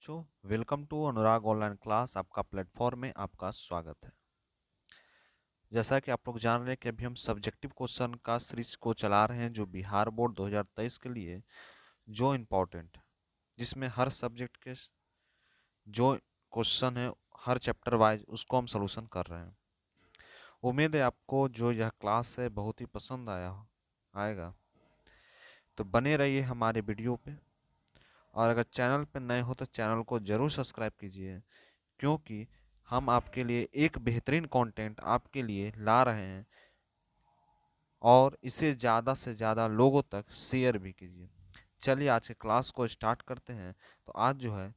बच्चों, welcome to Anurag online class. आपका platform में आपका स्वागत है। जैसा कि आप लोग जान रहे हैं कि अभी हम सब्जेक्टिव क्वेश्चन का सीरीज को चला रहे हैं, जो बिहार बोर्ड 2023 के लिए जो इम्पोर्टेंट, जिसमें हर सब्जेक्ट के जो क्वेश्चन है हर चैप्टर वाइज उसको हम सोल्यूशन कर रहे हैं। उम्मीद है आपको जो यह क्लास है बहुत ही पसंद आएगा। तो बने रहिए हमारे वीडियो पे, और अगर चैनल पर नए हो तो चैनल को ज़रूर सब्सक्राइब कीजिए, क्योंकि हम आपके लिए एक बेहतरीन कंटेंट आपके लिए ला रहे हैं और इसे ज़्यादा से ज़्यादा लोगों तक शेयर भी कीजिए। चलिए आज के क्लास को स्टार्ट करते हैं। तो आज जो है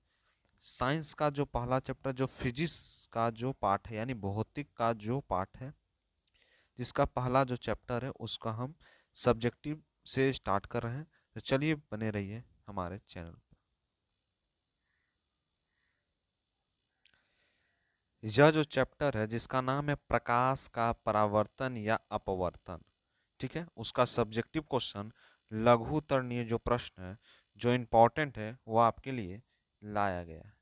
साइंस का जो पहला चैप्टर, जो फिजिक्स का जो पार्ट है यानी भौतिक का जो पार्ट है, जिसका पहला जो चैप्टर है उसका हम सब्जेक्टिव से स्टार्ट कर रहे हैं। तो चलिए बने रहिए हमारे चैनल। यह जो चैप्टर है जिसका नाम है प्रकाश का परावर्तन या अपवर्तन, ठीक है, उसका सब्जेक्टिव क्वेश्चन लघुत्तरीय जो प्रश्न है जो इम्पोर्टेंट है वो आपके लिए लाया गया है।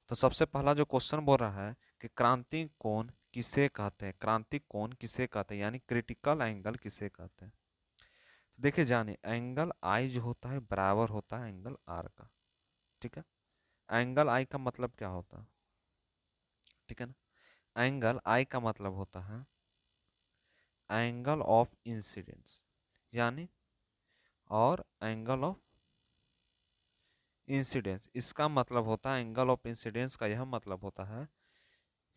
तो सबसे पहला जो क्वेश्चन बोल रहा है कि क्रांति कोण किसे कहते हैं, क्रांति कोण किसे कहते हैं यानी क्रिटिकल एंगल किसे कहते हैं। तो देखिए जानिए, एंगल आई जो होता है बराबर होता है एंगल आर का, ठीक है। एंगल आई का मतलब क्या होता है, ठीक है ना। एंगल आई का मतलब होता है एंगल ऑफ इंसिडेंस, यानी और एंगल ऑफ इंसिडेंस, इसका मतलब होता है, एंगल ऑफ इंसिडेंस का यह मतलब होता है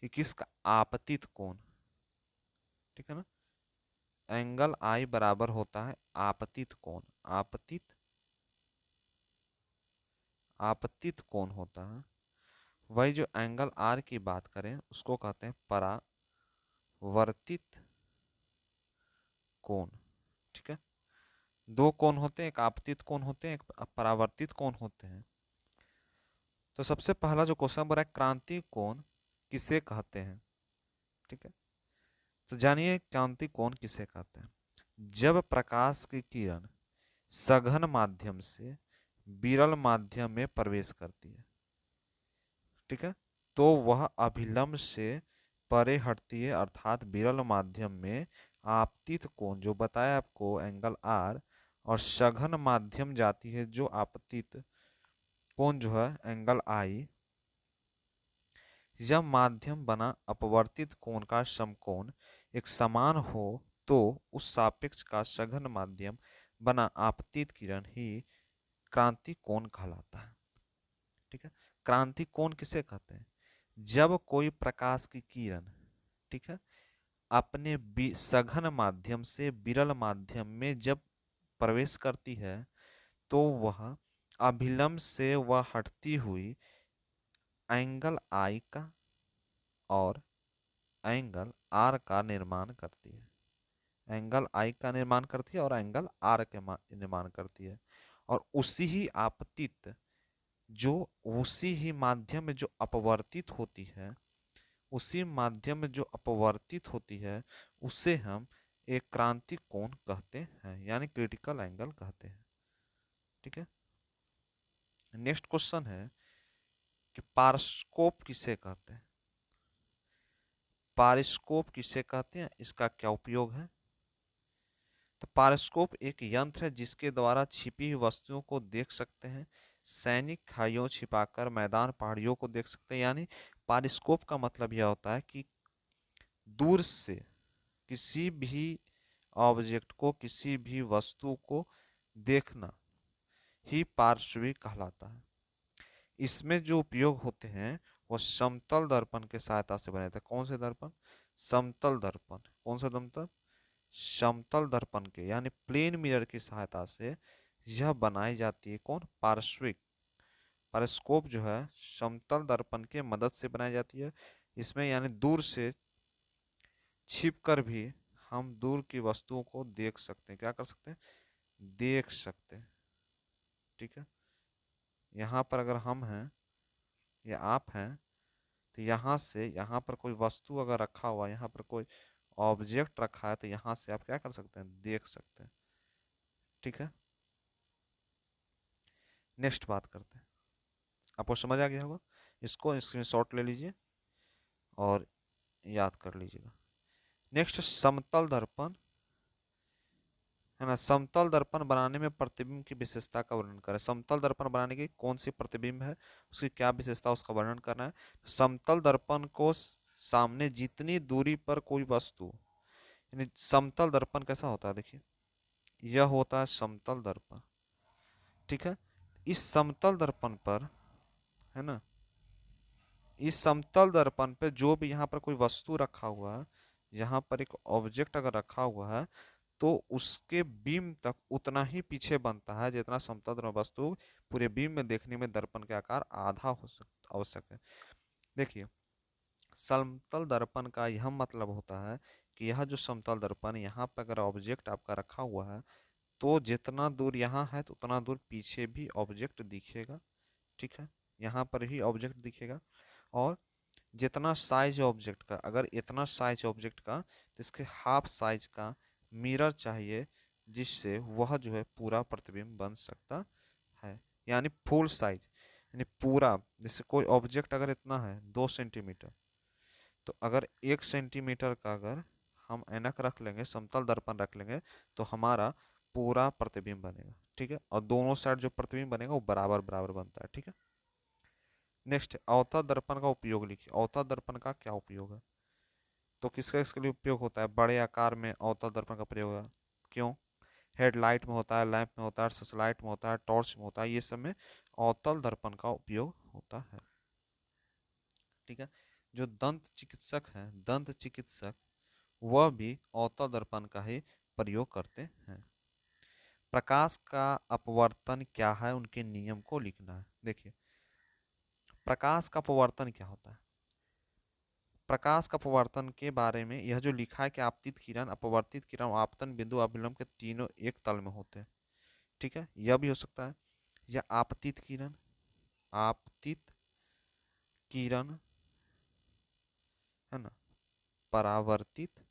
कि किसका आपतित कोण, ठीक है ना। एंगल आई बराबर होता है आपतित कोण, आपतित आपतित कोण होता है। वही जो एंगल आर की बात करें उसको कहते हैं परावर्तित कोण, ठीक है। दो कोण होते हैं, एक आपतित कोण होते हैं, एक परावर्तित कोण होते हैं। तो सबसे पहला जो क्वेश्चन बोला है क्रांति कोण किसे कहते हैं, ठीक है। तो जानिए क्रांति कोण किसे कहते हैं। जब प्रकाश की किरण सघन माध्यम से विरल माध्यम में प्रवेश करती है, ठीक है, तो वह अभिलंब से परे हटती है, अर्थात विरल माध्यम में आपतित कोण जो बताया आपको एंगल आर, और सघन माध्यम जाती है जो आपतित कोण जो है एंगल आई। जब माध्यम बना अपवर्तित कोण का समकोण एक समान हो तो उस सापेक्ष का सघन माध्यम बना आपतित किरण ही क्रांति कोण कहलाता है, ठीक है। क्रांति कोण किसे कहते हैं, जब कोई प्रकाश की किरण, ठीक है, अपने सघन माध्यम से विरल माध्यम में जब प्रवेश करती है तो वह अभिलंब से वह हटती हुई एंगल आई का और एंगल आर का निर्माण करती है, एंगल आई का निर्माण करती है और एंगल आर के निर्माण करती है। और उसी ही आपतित जो उसी ही माध्यम में जो अपवर्तित होती है, उसी माध्यम में जो अपवर्तित होती है उसे हम एक क्रांति कोण कहते हैं, यानी क्रिटिकल एंगल कहते हैं, ठीक है। नेक्स्ट क्वेश्चन है कि पारस्कोप किसे कहते हैं, पारिस्कोप किसे कहते हैं, इसका क्या उपयोग है। तो पारस्कोप एक यंत्र है जिसके द्वारा छिपी हुई वस्तुओं को देख सकते हैं। सैनिक खाइयों छिपाकर मैदान पहाड़ियों को देख सकते हैं, यानी पारिस्कोप का मतलब यह होता है कि दूर से किसी भी ऑब्जेक्ट को, किसी भी वस्तु को देखना ही पार्श्वी कहलाता है। इसमें जो उपयोग होते हैं वह समतल दर्पण के सहायता से बने थे। कौन से दर्पण, समतल दर्पण, कौन सा दर्पण, समतल दर्पण के, यानी प्लेन मिरर की सहायता से यह बनाई जाती है। कौन, पार्श्विक, पारस्कोप जो है समतल दर्पण के मदद से बनाई जाती है। इसमें यानी दूर से छिपकर भी हम दूर की वस्तुओं को देख सकते हैं, क्या कर सकते हैं, देख सकते हैं, ठीक है। यहाँ पर अगर हम हैं या आप हैं तो यहाँ से, यहाँ पर कोई वस्तु अगर रखा हुआ है, यहाँ पर कोई ऑब्जेक्ट रखा है तो यहाँ से आप क्या कर सकते हैं, देख सकते हैं, ठीक है। नेक्स्ट बात करते हैं, आपको समझ आ गया होगा। इसको स्क्रीनशॉट ले लीजिए और याद कर लीजिएगा। नेक्स्ट समतल दर्पण है ना। समतल दर्पण बनाने में प्रतिबिंब की विशेषता का वर्णन करें। समतल दर्पण बनाने की कौन सी प्रतिबिंब है, उसकी क्या विशेषता, उसका वर्णन करना है। समतल दर्पण को सामने जितनी दूरी पर कोई वस्तु, यानी समतल दर्पण कैसा होता है, देखिए यह होता है समतल दर्पण, ठीक है। इस समतल दर्पण पर, है ना, इस समतल दर्पण पे जो भी यहाँ पर कोई वस्तु रखा हुआ है, यहाँ पर एक ऑब्जेक्ट अगर रखा हुआ है तो उसके बीम तक उतना ही पीछे बनता है जितना समतल दर्पण वस्तु पूरे बीम में देखने में दर्पण के आकार आधा हो सकता आवश्यक है। देखिए समतल दर्पण का यह मतलब होता है कि यह जो समतल दर्पण यहाँ पर अगर ऑब्जेक्ट आपका रखा हुआ है तो जितना दूर यहाँ है तो उतना दूर पीछे भी ऑब्जेक्ट दिखेगा, ठीक है, यहाँ पर भी ऑब्जेक्ट दिखेगा। और जितना साइज ऑब्जेक्ट का, अगर इतना साइज ऑब्जेक्ट का तो इसके हाफ साइज का मिरर चाहिए जिससे वह जो है पूरा प्रतिबिंब बन सकता है, यानी फुल साइज, यानी पूरा। जैसे कोई ऑब्जेक्ट अगर इतना है 2 सेंटीमीटर, तो अगर 1 सेंटीमीटर का अगर हम ऐनक रख लेंगे, समतल दर्पण रख लेंगे, तो हमारा पूरा प्रतिबिंब बनेगा, ठीक है। और दोनों साइड जो प्रतिबिंब बनेगा वो बराबर बराबर बनता है, ठीक है। नेक्स्ट अवतल दर्पण का उपयोग लिखिए। अवतल दर्पण का क्या उपयोग है, तो किसका इसके लिए उपयोग होता है, बड़े आकार में अवतल दर्पण का प्रयोग है। क्यों, हेडलाइट में होता है, लैंप में होता है, सर्चलाइट में होता है, टॉर्च में होता है, ये सब में अवतल दर्पण का उपयोग होता है, ठीक है। जो दंत चिकित्सक हैं, दंत चिकित्सक, वह भी अवतल दर्पण का ही प्रयोग करते हैं। प्रकाश का अपवर्तन क्या है, उनके नियम को लिखना है। देखिए प्रकाश का अपवर्तन क्या होता है। प्रकाश का अपवर्तन के बारे में यह जो लिखा है कि आपतित किरण, अपवर्तित किरण और आपतन बिंदु अभिलंब के तीनों एक तल में होते हैं, ठीक है। यह भी हो सकता है या आपतित किरण, आपतित किरण, है ना, परावर्तित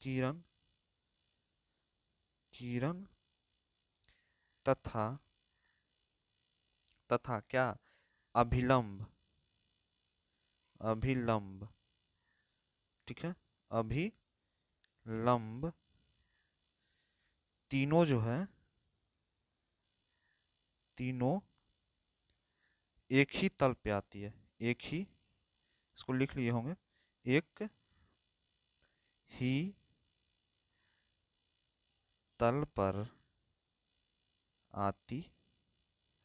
किरण, किरण तथा तथा क्या, अभिलंब, अभिलंब, ठीक है, अभिलंब, तीनों जो है, तीनों एक ही तल पे आती है, एक ही, इसको लिख लिए होंगे, एक ही तल पर आती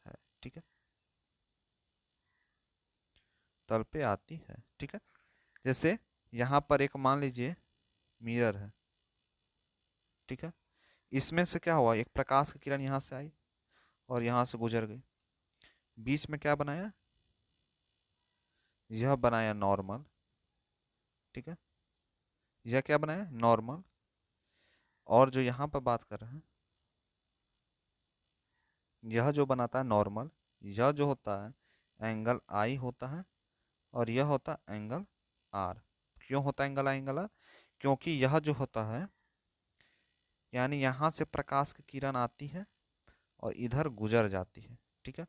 है, ठीक है, तल पे आती है, ठीक है। जैसे यहाँ पर एक मान लीजिए मिरर है, ठीक है। इसमें से क्या हुआ, एक प्रकाश की किरण यहाँ से आई और यहाँ से गुजर गई, बीच में क्या बनाया, यह बनाया नॉर्मल, ठीक है, यह क्या बनाया नॉर्मल। और जो यहाँ पर बात कर रहे हैं, यह जो बनाता है नॉर्मल, यह जो होता है एंगल आई होता है और यह होता है एंगल आर। क्यों होता है एंगल आई एंगल आर, क्योंकि यह जो होता है, यानी यहाँ से प्रकाश की किरण आती है और इधर गुजर जाती है, ठीक है।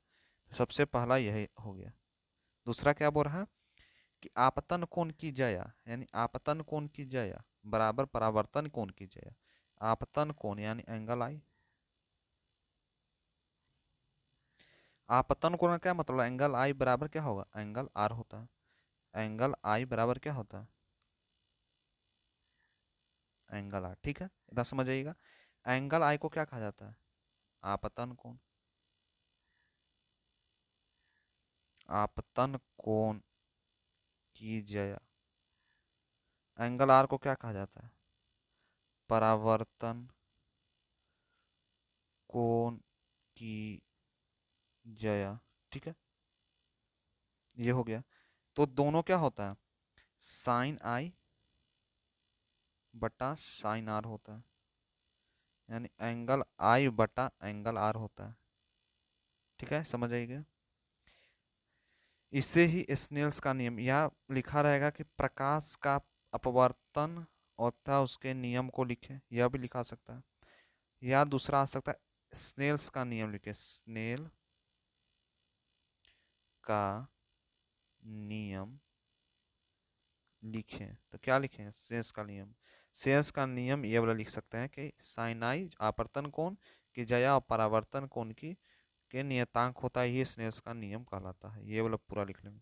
सबसे पहला यही हो गया। दूसरा क्या बोल रहा है कि आपतन कोण की जया, यानी आपतन कोण की जया बराबर परावर्तन कोण की जया। आपतन कोण यानी एंगल आई, आपतन कोण का क्या मतलब, एंगल आई बराबर क्या होगा, एंगल आर होता है। एंगल आई बराबर क्या होता है, एंगल आर, ठीक है, इतना समझ आइएगा। एंगल आई को क्या कहा जाता है, आपतन कोण। आपतन कोण की जया। एंगल आर को क्या कहा जाता है, परावर्तन कोण की जया, ठीक है, ये हो गया। तो दोनों क्या होता है, साइन आई बटा साइन आर होता है, यानी एंगल आई बटा एंगल आर होता है, ठीक है, समझ आइएगा। इसे ही स्नेल्स का नियम, यह लिखा रहेगा कि प्रकाश का अपवर्तन होता है, उसके नियम को लिखें, यह भी लिखा सकता है। या दूसरा आ सकता है स्नेल्स का नियम लिखे, स्नेल का नियम लिखें। तो क्या लिखें? सेंस का नियम। सेंस का नियम ये वाला लिख सकते हैं कि साइन आई आपतन कोण की जया और परावर्तन कोण की के नियतांक होता है, ये स्नेस का नियम कहलाता है। ये वाला पूरा लिख लेंगे,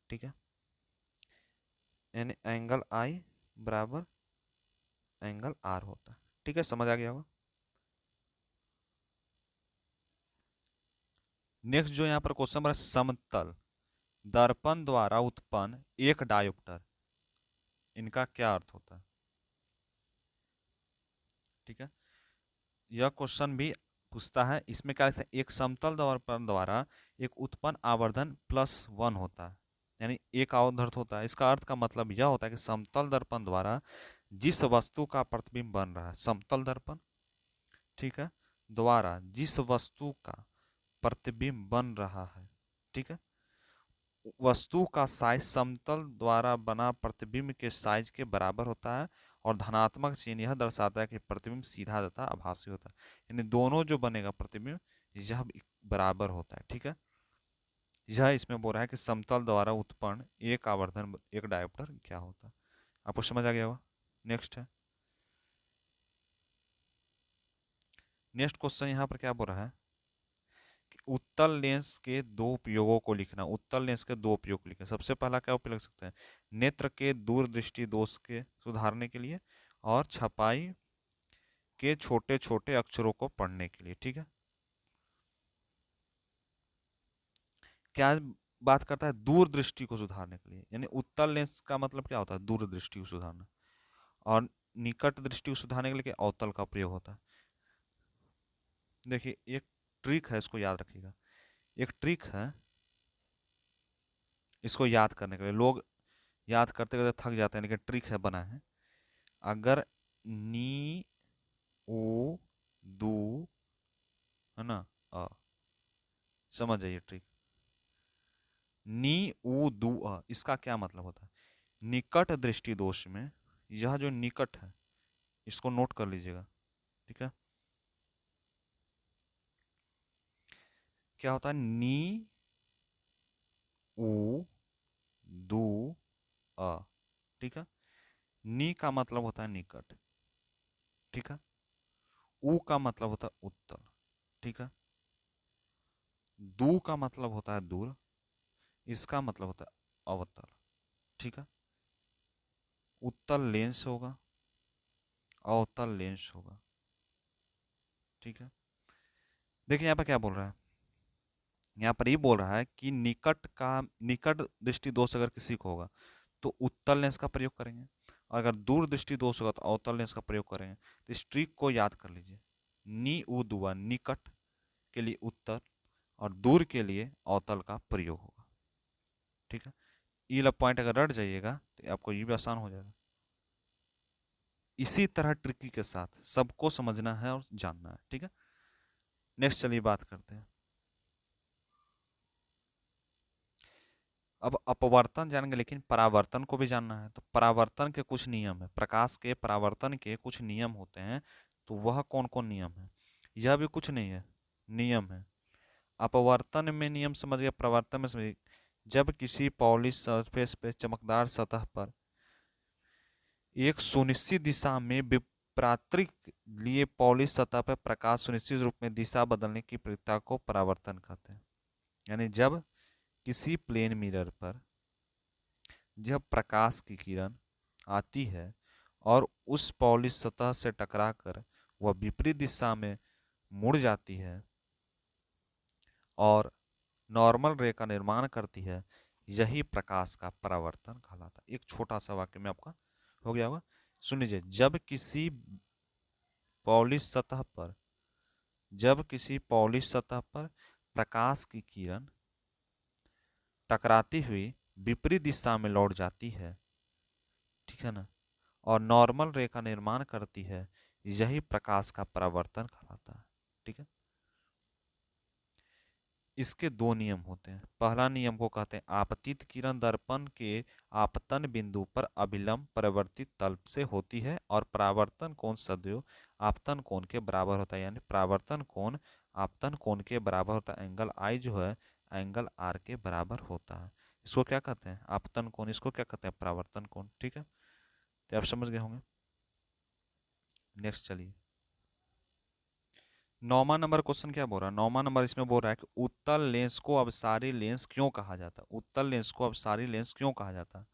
ठीक है। यानी एंगल आई बराबर एंगल आर होता है, ठीक है, समझ आ गया होगा। नेक्स्ट जो यहाँ पर क्वेश्चन नंबर समतल दर्पण द्वारा उत्पन्न एक डायोप्टर, इनका क्या अर्थ होता है? ठीक है, यह क्वेश्चन भी पूछता है। इसमें क्या है, एक समतल दर्पण द्वारा एक उत्पन्न आवर्धन +1 होता है, यानी एक आवर्धन होता है। इसका अर्थ का मतलब यह होता है कि समतल दर्पण द्वारा जिस वस्तु का प्रतिबिंब बन रहा है, समतल दर्पण, ठीक है, द्वारा जिस वस्तु का प्रतिबिंब बन रहा है, ठीक है, वस्तु का साइज समतल द्वारा बना प्रतिबिंब के साइज के बराबर होता है और धनात्मक चिन्ह यह दर्शाता है कि प्रतिबिंब सीधा तथा आभासी होता है। यानी दोनों जो बनेगा प्रतिबिंब यह बराबर होता है, ठीक है। यह इसमें बोल रहा है कि समतल द्वारा उत्पन्न एक आवर्धन एक डायोप्टर क्या होता है। आपको समझ आ गया होगा। नेक्स्ट है, नेक्स्ट क्वेश्चन यहाँ पर क्या बोल रहा है कि उत्तल लेंस के दो उपयोगों को लिखना। उत्तल लेंस के दो उपयोग लिखना। सबसे पहला क्या उपयोग लिख सकते हैं? नेत्र के दूरदृष्टि दोष के सुधारने के लिए और छपाई के छोटे छोटे अक्षरों को पढ़ने के लिए, ठीक है। क्या बात करता है? दूरदृष्टि को सुधारने के लिए, यानी उत्तल लेंस का मतलब क्या होता है? दूरदृष्टि को सुधारना। और निकट दृष्टि को सुधारने के लिए क्या अवतल का प्रयोग होता है। देखिए एक ट्रिक है, इसको याद रखिएगा। एक ट्रिक है, इसको याद करने के लिए लोग याद करते करते थक जाते हैं, लेकिन ट्रिक है, बना है। अगर नी ओ दू है ना समझ जाइए ट्रिक। नी ऊ दू इसका क्या मतलब होता है? निकट दृष्टि दोष में यह जो निकट है इसको नोट कर लीजिएगा, ठीक है। क्या होता है? नी ऊ दू ठीक है। नी का मतलब होता है निकट, ठीक है। ऊ का मतलब होता है उत्तर, ठीक है। दू का मतलब होता है दूर, इसका मतलब होता है अवतल, ठीक है। उत्तल लेंस होगा, अवतल लेंस होगा, ठीक है। देखिए यहाँ पर क्या बोल रहा है, यहाँ पर ये बोल रहा है कि निकट दृष्टि दोष अगर किसी को होगा तो उत्तल लेंस का प्रयोग करेंगे, और अगर दूर दृष्टि दोष होगा तो अवतल लेंस का प्रयोग करेंगे। तो इस ट्रिक को याद कर लीजिए। नी उ दुआ निकट के लिए उत्तर और दूर के लिए अवतल का प्रयोग होगा, ठीक है। ये वाला पॉइंट अगर रट जाइएगा तो आपको ये भी आसान हो जाएगा। इसी तरह ट्रिकी के साथ सबको समझना है और जानना है, ठीक है। नेक्स्ट चलिए बात करते हैं। अब अपवर्तन जानेंगे, लेकिन परावर्तन को भी जानना है। तो परावर्तन के कुछ नियम है, प्रकाश के परावर्तन के कुछ नियम होते हैं। तो वह कौन कौन नियम है? यह भी कुछ नहीं है, नियम है। अपवर्तन में नियम समझ गया, प्रवर्तन में समझिए। जब किसी पॉलिश सरफेस पे चमकदार सतह पर एक सुनिश्चित दिशा में विपरीत लिए पॉलिश सतह पर प्रकाश सुनिश्चित रूप में दिशा बदलने की प्रक्रिया को परावर्तन कहते हैं। यानी जब किसी प्लेन मिरर पर जब प्रकाश की किरण आती है और उस पॉलिश सतह से टकराकर वह विपरीत दिशा में मुड़ जाती है और नॉर्मल रे का निर्माण करती है, यही प्रकाश का परावर्तन कहलाता है। एक छोटा सा वाक्य में आपका हो गया होगा, सुन लीजिए। जब किसी पॉलिश सतह पर प्रकाश की किरण टकराती हुई विपरीत दिशा में लौट जाती है, ठीक है ना, और नॉर्मल रे का निर्माण करती है, यही प्रकाश का परावर्तन कहलाता है, ठीक है। इसके दो नियम होते हैं। पहला नियम को कहते हैं आपतित किरण दर्पण के आपतन बिंदु पर अभिलंब परिवर्तित तल से होती है और परावर्तन कोण सदैव आपतन कोण के बराबर होता है। यानी परावर्तन कोण आपतन कोण के बराबर होता है। एंगल आई जो है एंगल आर के बराबर होता है। इसको क्या कहते हैं? आपतन कोण। इसको क्या कहते हैं? परावर्तन कोण। ठीक है, तो आप समझ गए होंगे। नेक्स्ट चलिए, 9वां नंबर क्वेश्चन क्या बोल रहा है? 9वां नंबर इसमें बोल रहा है कि उत्तल लेंस को अपसारी लेंस क्यों कहा जाता है? उत्तल लेंस को अपसारी लेंस क्यों कहा जाता है?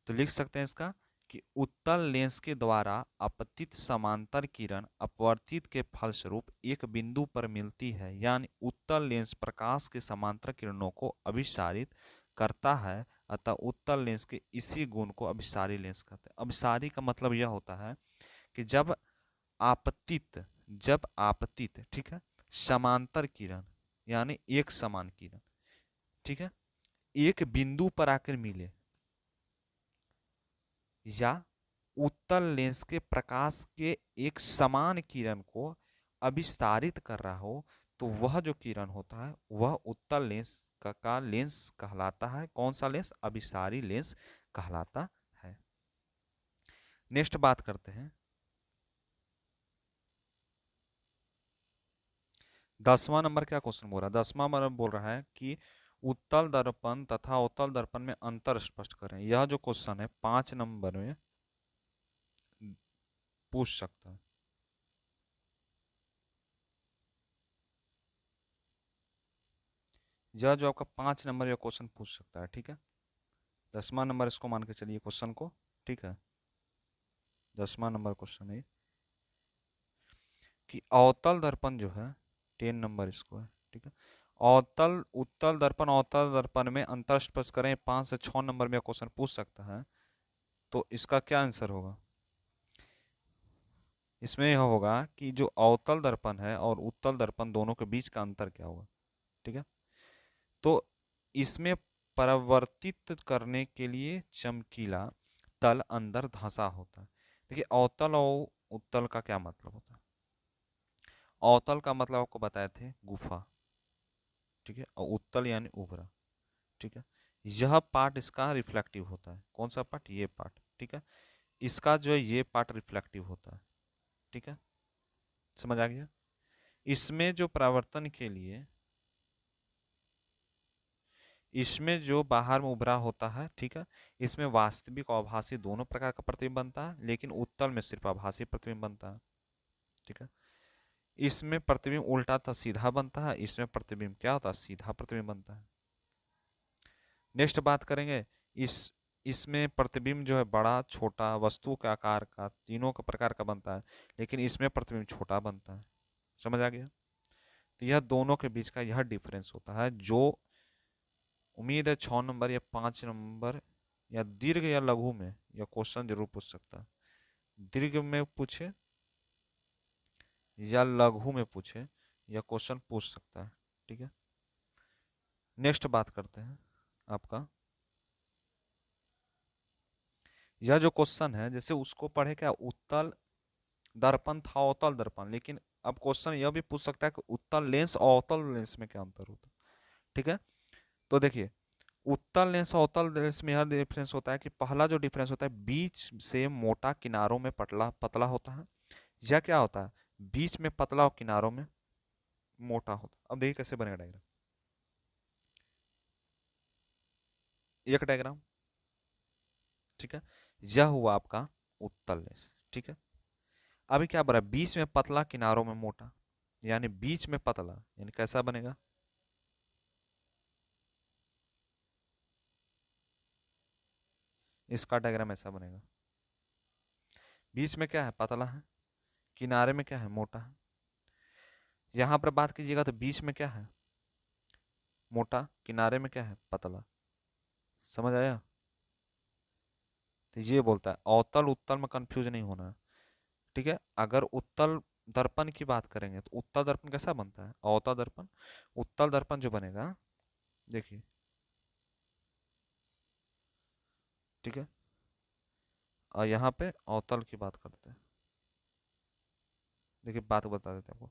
तो लिख सकते हैं इसका कि उत्तल लेंस के द्वारा अपतित समांतर किरण अपवर्तित के फलस्वरूप एक बिंदु पर मिलती है, यानी उत्तल लेंस प्रकाश के समांतर किरणों को अभिसारित करता है। अतः उत्तल लेंस के इसी गुण को अभिसारी लेंस कहते हैं। अभिसारी का मतलब यह होता है कि आपतित जब आपतित, ठीक है, समांतर किरण यानी एक समान किरण, ठीक है, एक बिंदु पर आकर मिले या उत्तल लेंस के प्रकाश के एक समान किरण को अभिसारित कर रहा हो, तो वह जो किरण होता है वह उत्तल लेंस का लेंस कहलाता है। कौन सा लेंस? अभिसारी लेंस कहलाता है। नेक्स्ट बात करते हैं 10वां नंबर। क्या क्वेश्चन बोल रहा है? 10वां नंबर बोल रहा है कि उत्तल दर्पण तथा अवतल दर्पण में अंतर स्पष्ट करें। यह जो क्वेश्चन है 5 नंबर में पूछ सकता है। यह जो आपका 5 नंबर यह क्वेश्चन पूछ सकता है, ठीक है। 10वां नंबर इसको मान के चलिए क्वेश्चन को, ठीक है। 10वां नंबर क्वेश्चन है कि अवतल दर्पण जो है 10 नंबर इसको है, ठीक है। अवतल उत्तल दर्पण अवतल दर्पण में अंतर स्पष्ट करें, 5 से 6 नंबर में क्वेश्चन पूछ सकता है। तो इसका क्या आंसर होगा? इसमें यह होगा कि जो अवतल दर्पण है और उत्तल दर्पण दोनों के बीच का अंतर क्या होगा, ठीक है। तो इसमें परावर्तित करने के लिए चमकीला तल अंदर धंसा होता है। देखिए अवतल और उत्तल का क्या मतलब होता है? अवतल का मतलब आपको बताए थे गुफा, ठीक है, और उत्तल यानी उभरा, ठीक है। यह पार्ट इसका रिफ्लेक्टिव होता है। कौन सा पार्ट? ये पार्ट, ठीक है। इसका जो है ये पार्ट रिफ्लेक्टिव होता है, ठीक है। समझ आ गया? इसमें जो परावर्तन के लिए इसमें जो बाहर में उभरा होता है, ठीक है, इसमें वास्तविक और आभासी दोनों प्रकार का प्रतिबिंब बनता है, लेकिन उत्तल में सिर्फ आभासी प्रतिबिंब बनता है, ठीक है। इसमें प्रतिबिंब उल्टा था सीधा बनता है, इसमें प्रतिबिंब क्या होता है? सीधा प्रतिबिंब बनता है। नेक्स्ट बात करेंगे इस इसमें प्रतिबिंब जो है बड़ा छोटा वस्तु के आकार का तीनों का प्रकार का बनता है, लेकिन इसमें प्रतिबिंब छोटा बनता है। समझ आ गया? तो यह दोनों के बीच का यह डिफरेंस होता है, जो उम्मीद है 6 नंबर या 5 नंबर या दीर्घ या लघु में यह क्वेश्चन जरूर पूछ सकता है। दीर्घ में पूछे या लघु में पूछे, यह क्वेश्चन पूछ सकता है, ठीक है। नेक्स्ट बात करते हैं आपका, यह जो क्वेश्चन है जैसे उसको पढ़े क्या, उत्तल दर्पण था अवतल दर्पण, लेकिन अब क्वेश्चन यह भी पूछ सकता है कि उत्तल लेंस और अवतल लेंस में क्या अंतर होता है, ठीक है। तो देखिए उत्तल लेंस और अवतल लेंस में यह डिफरेंस होता है कि पहला जो डिफरेंस होता है बीच से मोटा किनारों में पतला पतला होता है, या क्या होता है बीच में पतला और किनारों में मोटा होता है। अब देखिए कैसे बनेगा डायग्राम, एक डायग्राम, ठीक है। यह हुआ आपका उत्तल लेंस, ठीक है। अभी क्या बना? बीच में पतला किनारों में मोटा, यानी बीच में पतला, यानी कैसा बनेगा? इसका डायग्राम ऐसा बनेगा। बीच में क्या है? पतला है, किनारे में क्या है? मोटा है। यहां पर बात कीजिएगा तो बीच में क्या है? मोटा, किनारे में क्या है? पतला। समझ आया? तो ये बोलता है अवतल उत्तल में कंफ्यूज नहीं होना है, ठीक है। अगर उत्तल दर्पण की बात करेंगे तो उत्तल दर्पण कैसा बनता है? अवतल दर्पण, उत्तल दर्पण जो बनेगा, देखिए, ठीक है। और यहाँ पे अवतल की बात करते हैं, देखिए बात बता देते हैं आपको।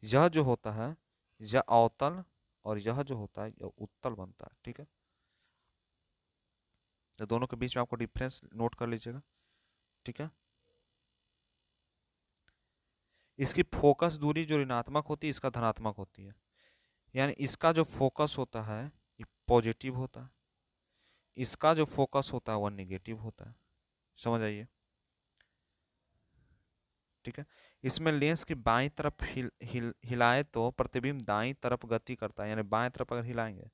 यह जो होता है यह अवतल, और यह जो होता है यह उत्तल बनता है, ठीक है। तो दोनों के बीच में आपको डिफरेंस नोट कर लीजिएगा, ठीक है। इसकी फोकस दूरी जो ऋणात्मक होती है इसका धनात्मक होती है, यानी इसका जो फोकस होता है ये पॉजिटिव होता है, इसका जो फोकस होता है वह निगेटिव होता है। समझ आइए, ठीक है। इसमें लेंस की बाईं तरफ हिलाए तो प्रतिबिंब दाईं तरफ गति करता है, यानी बाएं तरफ अगर हिलाएंगे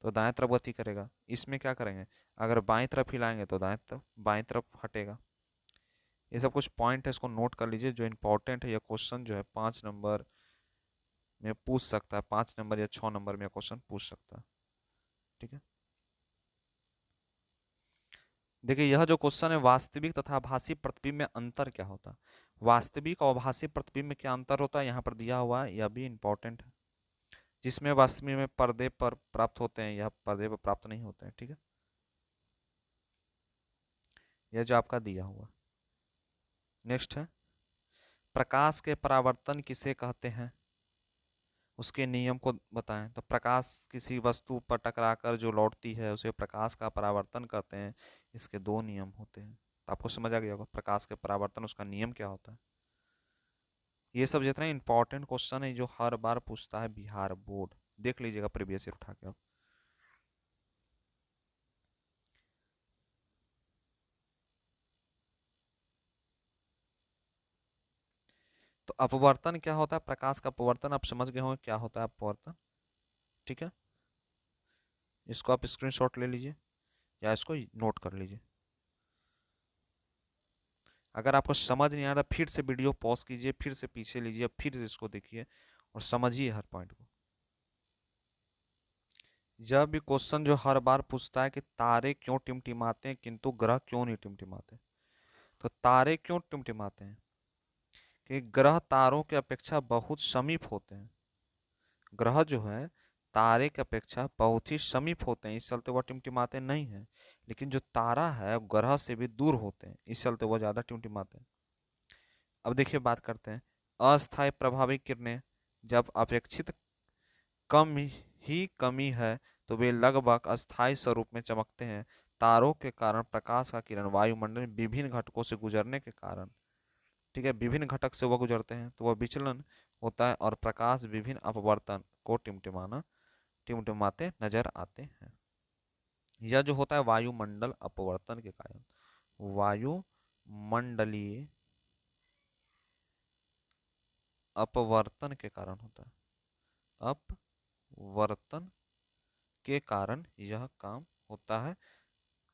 तो दाएं तरफ गति करेगा। इसमें क्या करेंगे, अगर बाईं तरफ हिलाएंगे तो दाएं तरफ बाईं तरफ हटेगा। ये सब कुछ पॉइंट है, इसको नोट कर लीजिए जो इंपॉर्टेंट है। यह क्वेश्चन जो है 5 नंबर में पूछ सकता है, 5 नंबर या 6 नंबर में क्वेश्चन पूछ सकता है, ठीक है। देखिए यह जो क्वेश्चन है, वास्तविक तथा आभासी प्रतिबिंब में अंतर क्या होता है। वास्तविक और आभासी प्रतिबिंब में क्या अंतर होता है यहाँ पर दिया हुआ है, यह भी इंपॉर्टेंट है। जिसमें वास्तविक में पर्दे पर प्राप्त होते हैं, यह पर्दे पर प्राप्त नहीं होते हैं, ठीक है। यह जो आपका दिया हुआ। नेक्स्ट है, प्रकाश के परावर्तन किसे कहते हैं, उसके नियम को बताएं। तो प्रकाश किसी वस्तु पर टकराकर जो लौटती है उसे प्रकाश का परावर्तन कहते हैं। इसके 2 नियम होते हैं। तो आपको समझ आ गया होगा प्रकाश के परावर्तन उसका नियम क्या होता है। ये सब जितने इंपॉर्टेंट क्वेश्चन है जो हर बार पूछता है बिहार बोर्ड, देख लीजिएगा प्रीवियस ईयर उठा के आप। तो अपवर्तन क्या होता है, प्रकाश का अपवर्तन आप समझ गए होंगे क्या होता है अपवर्तन, ठीक है। इसको आप स्क्रीनशॉट ले लीजिए या इसको नोट कर लीजिए। अगर आपको समझ नहीं आ रहा फिर से वीडियो पॉज कीजिए, फिर से पीछे लीजिए, फिर से इसको देखिए और समझिए हर पॉइंट को। जब भी क्वेश्चन जो हर बार पूछता है कि तारे क्यों टिमटिमाते हैं किंतु ग्रह क्यों नहीं टिमटिमाते, तो तारे क्यों टिमटिमाते हैं कि ग्रह तारों की अपेक्षा बहुत समीप होते हैं। ग्रह जो है तारे की अपेक्षा बहुत ही समीप होते हैं, इस चलते वह टिमटिमाते नहीं हैं। लेकिन जो तारा है ग्रह से भी दूर होते हैं, इस चलते वह ज़्यादा टिमटिमाते हैं। अब देखिए बात करते हैं अस्थायी प्रभावी किरणें। जब अपेक्षित कम ही कमी है तो वे लगभग अस्थायी स्वरूप में चमकते हैं। तारों के कारण प्रकाश का किरण वायुमंडल में विभिन्न घटकों से गुजरने के कारण, ठीक है, विभिन्न घटक से वह गुजरते हैं तो वह विचलन होता है और प्रकाश विभिन्न अपवर्तन को टिमटिमाते नजर आते हैं। यह जो होता है वायुमंडल अपवर्तन के कारण, वायुमंडलीय अपवर्तन के कारण होता है, अपवर्तन के कारण यह काम होता है।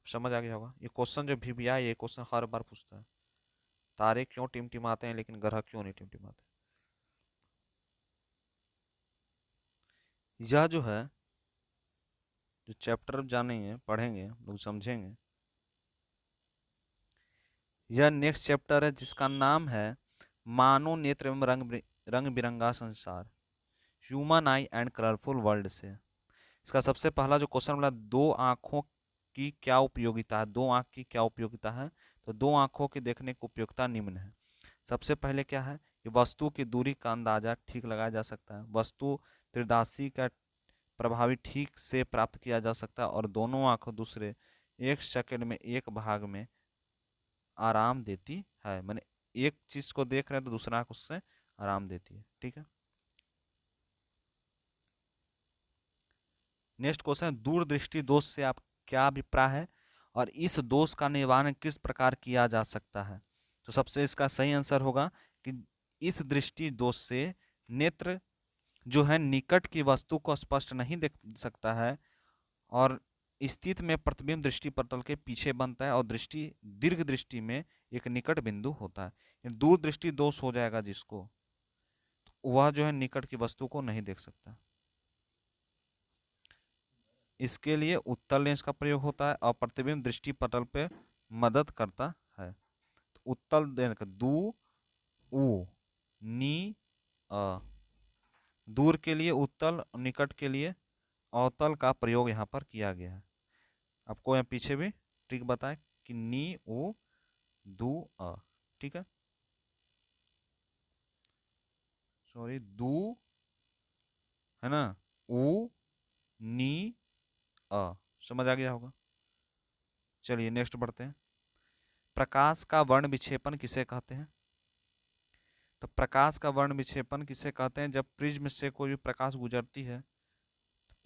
समझ आ गया होगा। ये क्वेश्चन जो भी आया ये क्वेश्चन हर बार पूछता है, तारे क्यों टिमटिमाते हैं लेकिन ग्रह क्यों नहीं टिमटिमाते। यह जो है जो चैप्टर जानेंगे पढ़ेंगे लोग समझेंगे, यह नेक्स्ट चैप्टर है जिसका नाम है मानव नेत्र एवं रंग बिरंगा संसार, human I and colourful world से। इसका सबसे पहला जो क्वेश्चन बोला, दो आंखों की क्या उपयोगिता है, दो आंख की क्या उपयोगिता है। तो दो आंखों की देखने की उपयोगिता निम्न है। सबसे पहले क्या है कि वस्तु की दूरी का अंदाजा ठीक लगाया जा सकता है, वस्तु त्रिदाशी का प्रभावी ठीक से प्राप्त किया जा सकता है और दोनों आंखों दूसरे 1 सेकंड में एक भाग में आराम देती है। मैंने एक चीज को देख रहे हैं तो दूसरा आंख उससे आराम देती है, ठीक है। नेक्स्ट क्वेश्चन, दूरदृष्टि दोष से आप क्या अभिप्राय है और इस दोष का निवारण किस प्रकार किया जा सकता है। तो सबसे इसका सही आंसर होगा कि इस दृष्टि दोष से नेत्र जो है निकट की वस्तु को स्पष्ट नहीं देख सकता है और स्थित में प्रतिबिंब दृष्टि पटल के पीछे बनता है और दृष्टि दीर्घ दृष्टि में एक निकट बिंदु होता है। दूर दृष्टि दोष हो जाएगा जिसको, तो वह जो है निकट की वस्तु को नहीं देख सकता। इसके लिए उत्तल लेंस का प्रयोग होता है और प्रतिबिंब दृष्टि पटल पे मदद करता है। तो उत्तल लेंस दू उ नी अ, दूर के लिए उत्तल, निकट के लिए अवतल का प्रयोग यहाँ पर किया गया है। आपको यहाँ पीछे भी ट्रिक बताएं कि नी उ दू अ, ठीक है, सॉरी दू है ना, उ नी अ, समझ आ गया होगा। चलिए नेक्स्ट बढ़ते हैं, प्रकाश का वर्ण विक्षेपण किसे कहते हैं। तो प्रकाश का वर्ण विक्षेपण किसे कहते हैं, जब प्रिज्म से कोई भी प्रकाश गुजरती है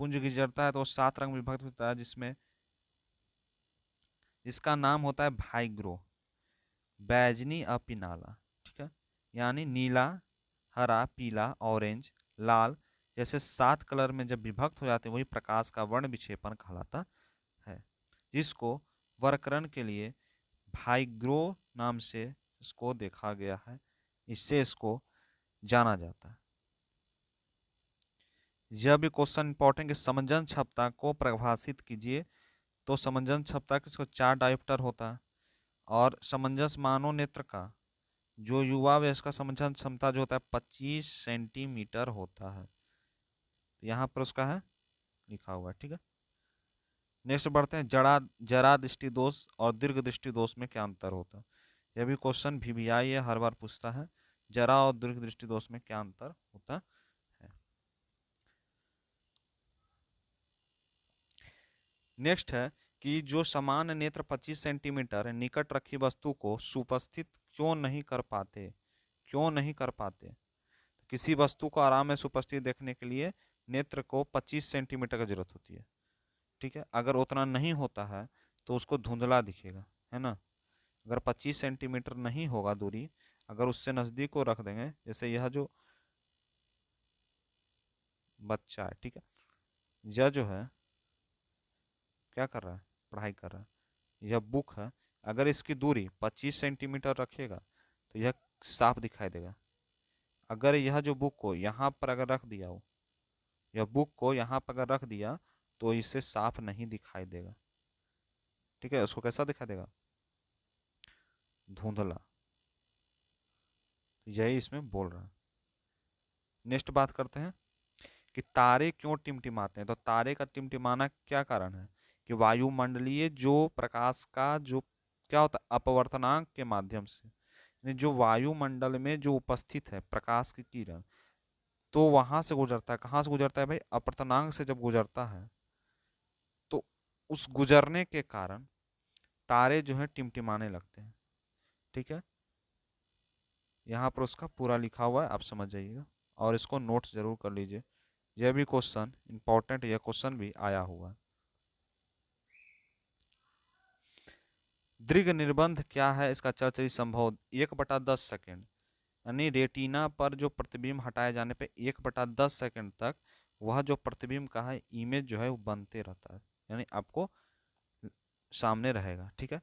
पुंज गिरता है तो 7 रंग विभक्त होता है, जिसका नाम होता है भाइग्रो, बैजनी अपिनाला। ठीक है, यानी नीला, हरा, पीला, ऑरेंज, लाल जैसे 7 कलर में जब विभक्त हो जाते हैं वही प्रकाश का वर्ण विक्षेपण कहलाता है, जिसको वर्णक्रम के लिए भाइग्रो नाम से इसको देखा गया है, इससे इसको जाना जाता है। यह भी क्वेश्चन इंपॉर्टेंट कि समंजन क्षमता को परिभाषित कीजिए। तो समंजन क्षमता किसको 4 डायोप्टर होता है, और समंजस मानव नेत्र का जो युवा वयस्क का समंजन क्षमता जो होता है 25 सेंटीमीटर होता है। तो यहाँ पर उसका है लिखा हुआ है। ठीक है, नेक्स्ट बढ़ते हैं, जरा दृष्टि दोष और दीर्घ दृष्टि दोष में क्या अंतर होता है। यह भी क्वेश्चन VVI है, हर बार पूछता है, जरा और दीर्घ दृष्टि दोष में क्या अंतर होता है। नेक्स्ट है कि जो समान नेत्र 25 सेंटीमीटर निकट रखी वस्तु को सुपस्थित क्यों नहीं कर पाते। किसी वस्तु को आराम में सुपस्थित देखने के लिए नेत्र को 25 सेंटीमीटर की जरूरत होती है। ठीक है, अगर उतना नहीं होता है तो उसको धुंधला दिखेगा, है ना। अगर 25 सेंटीमीटर नहीं होगा दूरी, अगर उससे नज़दीक को रख देंगे, जैसे यह जो बच्चा है, ठीक है, यह जो है क्या कर रहा है, पढ़ाई कर रहा है, यह बुक है, अगर इसकी दूरी 25 सेंटीमीटर रखिएगा तो यह साफ दिखाई देगा। अगर यह जो बुक को यहाँ पर अगर रख दिया हो, यह बुक को यहाँ पर अगर रख दिया तो इसे साफ नहीं दिखाई देगा। ठीक है, उसको कैसा दिखाई देगा, धुंधला। यही इसमें बोल रहा है। नेक्स्ट बात करते हैं कि तारे क्यों टिमटिमाते हैं। तो तारे का टिमटिमाना क्या कारण है कि वायुमंडलीय जो प्रकाश का जो क्या होता है अपवर्तनांक के माध्यम से, जो वायुमंडल में जो उपस्थित है प्रकाश की किरण, तो वहां से गुजरता है। कहाँ से गुजरता है भाई, अपवर्तनांक से जब गुजरता है तो उस गुजरने के कारण तारे जो है टिमटिमाने लगते हैं। ठीक है, यहाँ पर उसका पूरा लिखा हुआ है, आप समझ जाइएगा और इसको नोट्स जरूर कर लीजिए। यह भी क्वेश्चन इंपॉर्टेंट, यह क्वेश्चन भी आया हुआ है। दीर्घ निर्बंध क्या है, इसका चरचरी संभव 1/10 सेकेंड, यानी रेटिना पर जो प्रतिबिंब हटाए जाने पे 1/10 सेकेंड तक वह जो प्रतिबिंब का है इमेज जो है वो बनते रहता है, यानी आपको सामने रहेगा। ठीक है,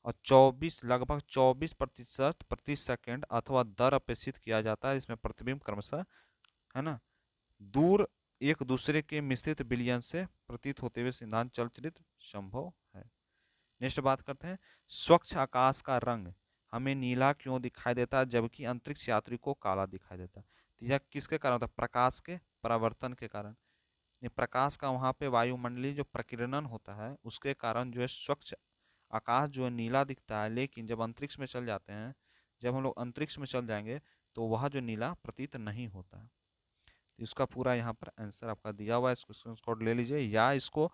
और 24 लगभग 24% प्रति सेकेंड अथवा दर अपेक्षित किया जाता है इसमें प्रतिबिंब क्रमशः, है ना, दूर एक दूसरे के मिश्रित बिलियन से प्रतीत होते हुए सिद्धांत चलचित्र संभव है। नेक्स्ट बात करते हैं, स्वच्छ आकाश का रंग हमें नीला क्यों दिखाई देता है जबकि अंतरिक्ष यात्री को काला दिखाई देता है। तो यह किसके कारण होता है, प्रकाश के परावर्तन के कारण। ये प्रकाश का वहाँ पे वायुमंडलीय जो प्रकीर्णन होता है उसके कारण जो है स्वच्छ आकाश जो है नीला दिखता है, लेकिन जब अंतरिक्ष में चल जाते हैं, जब हम लोग अंतरिक्ष में चल जाएंगे तो वह जो नीला प्रतीत नहीं होता है। तो इसका पूरा यहाँ पर आंसर आपका दिया हुआ है, इसको स्क्रीनशॉट ले लीजिए या इसको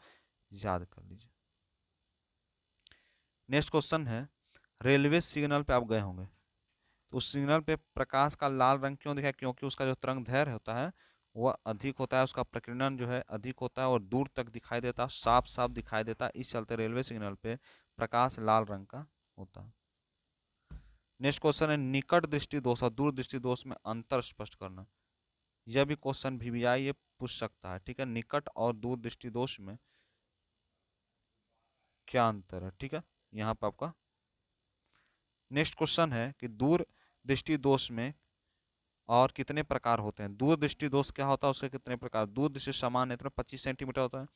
याद कर लीजिए। नेक्स्ट क्वेश्चन है, रेलवे सिग्नल पे आप गए होंगे, तो उस सिग्नल पे प्रकाश का लाल रंग क्यों दिखा, क्योंकि उसका जो तरंग दैर्घ्य होता है वह अधिक होता है, उसका प्रकीर्णन जो है अधिक होता है और दूर तक दिखाई देता है, साफ साफ दिखाई देता है, इस चलते रेलवे सिग्नल पे प्रकाश लाल रंग का होता है। नेक्स्ट क्वेश्चन है, निकट दृष्टि दोष और दूर दृष्टि दोष में अंतर स्पष्ट करना। यह भी क्वेश्चन VVI ये पूछ सकता है। ठीक है, निकट और दूर दृष्टि दोष में क्या अंतर है। ठीक है, यहाँ पर आपका नेक्स्ट क्वेश्चन है कि दूर दृष्टि दोष में और कितने प्रकार होते हैं। दूर दृष्टि दोष क्या होता है, उसके कितने प्रकार। दूर दृष्टि समान नेत्र में 25 सेंटीमीटर होता है,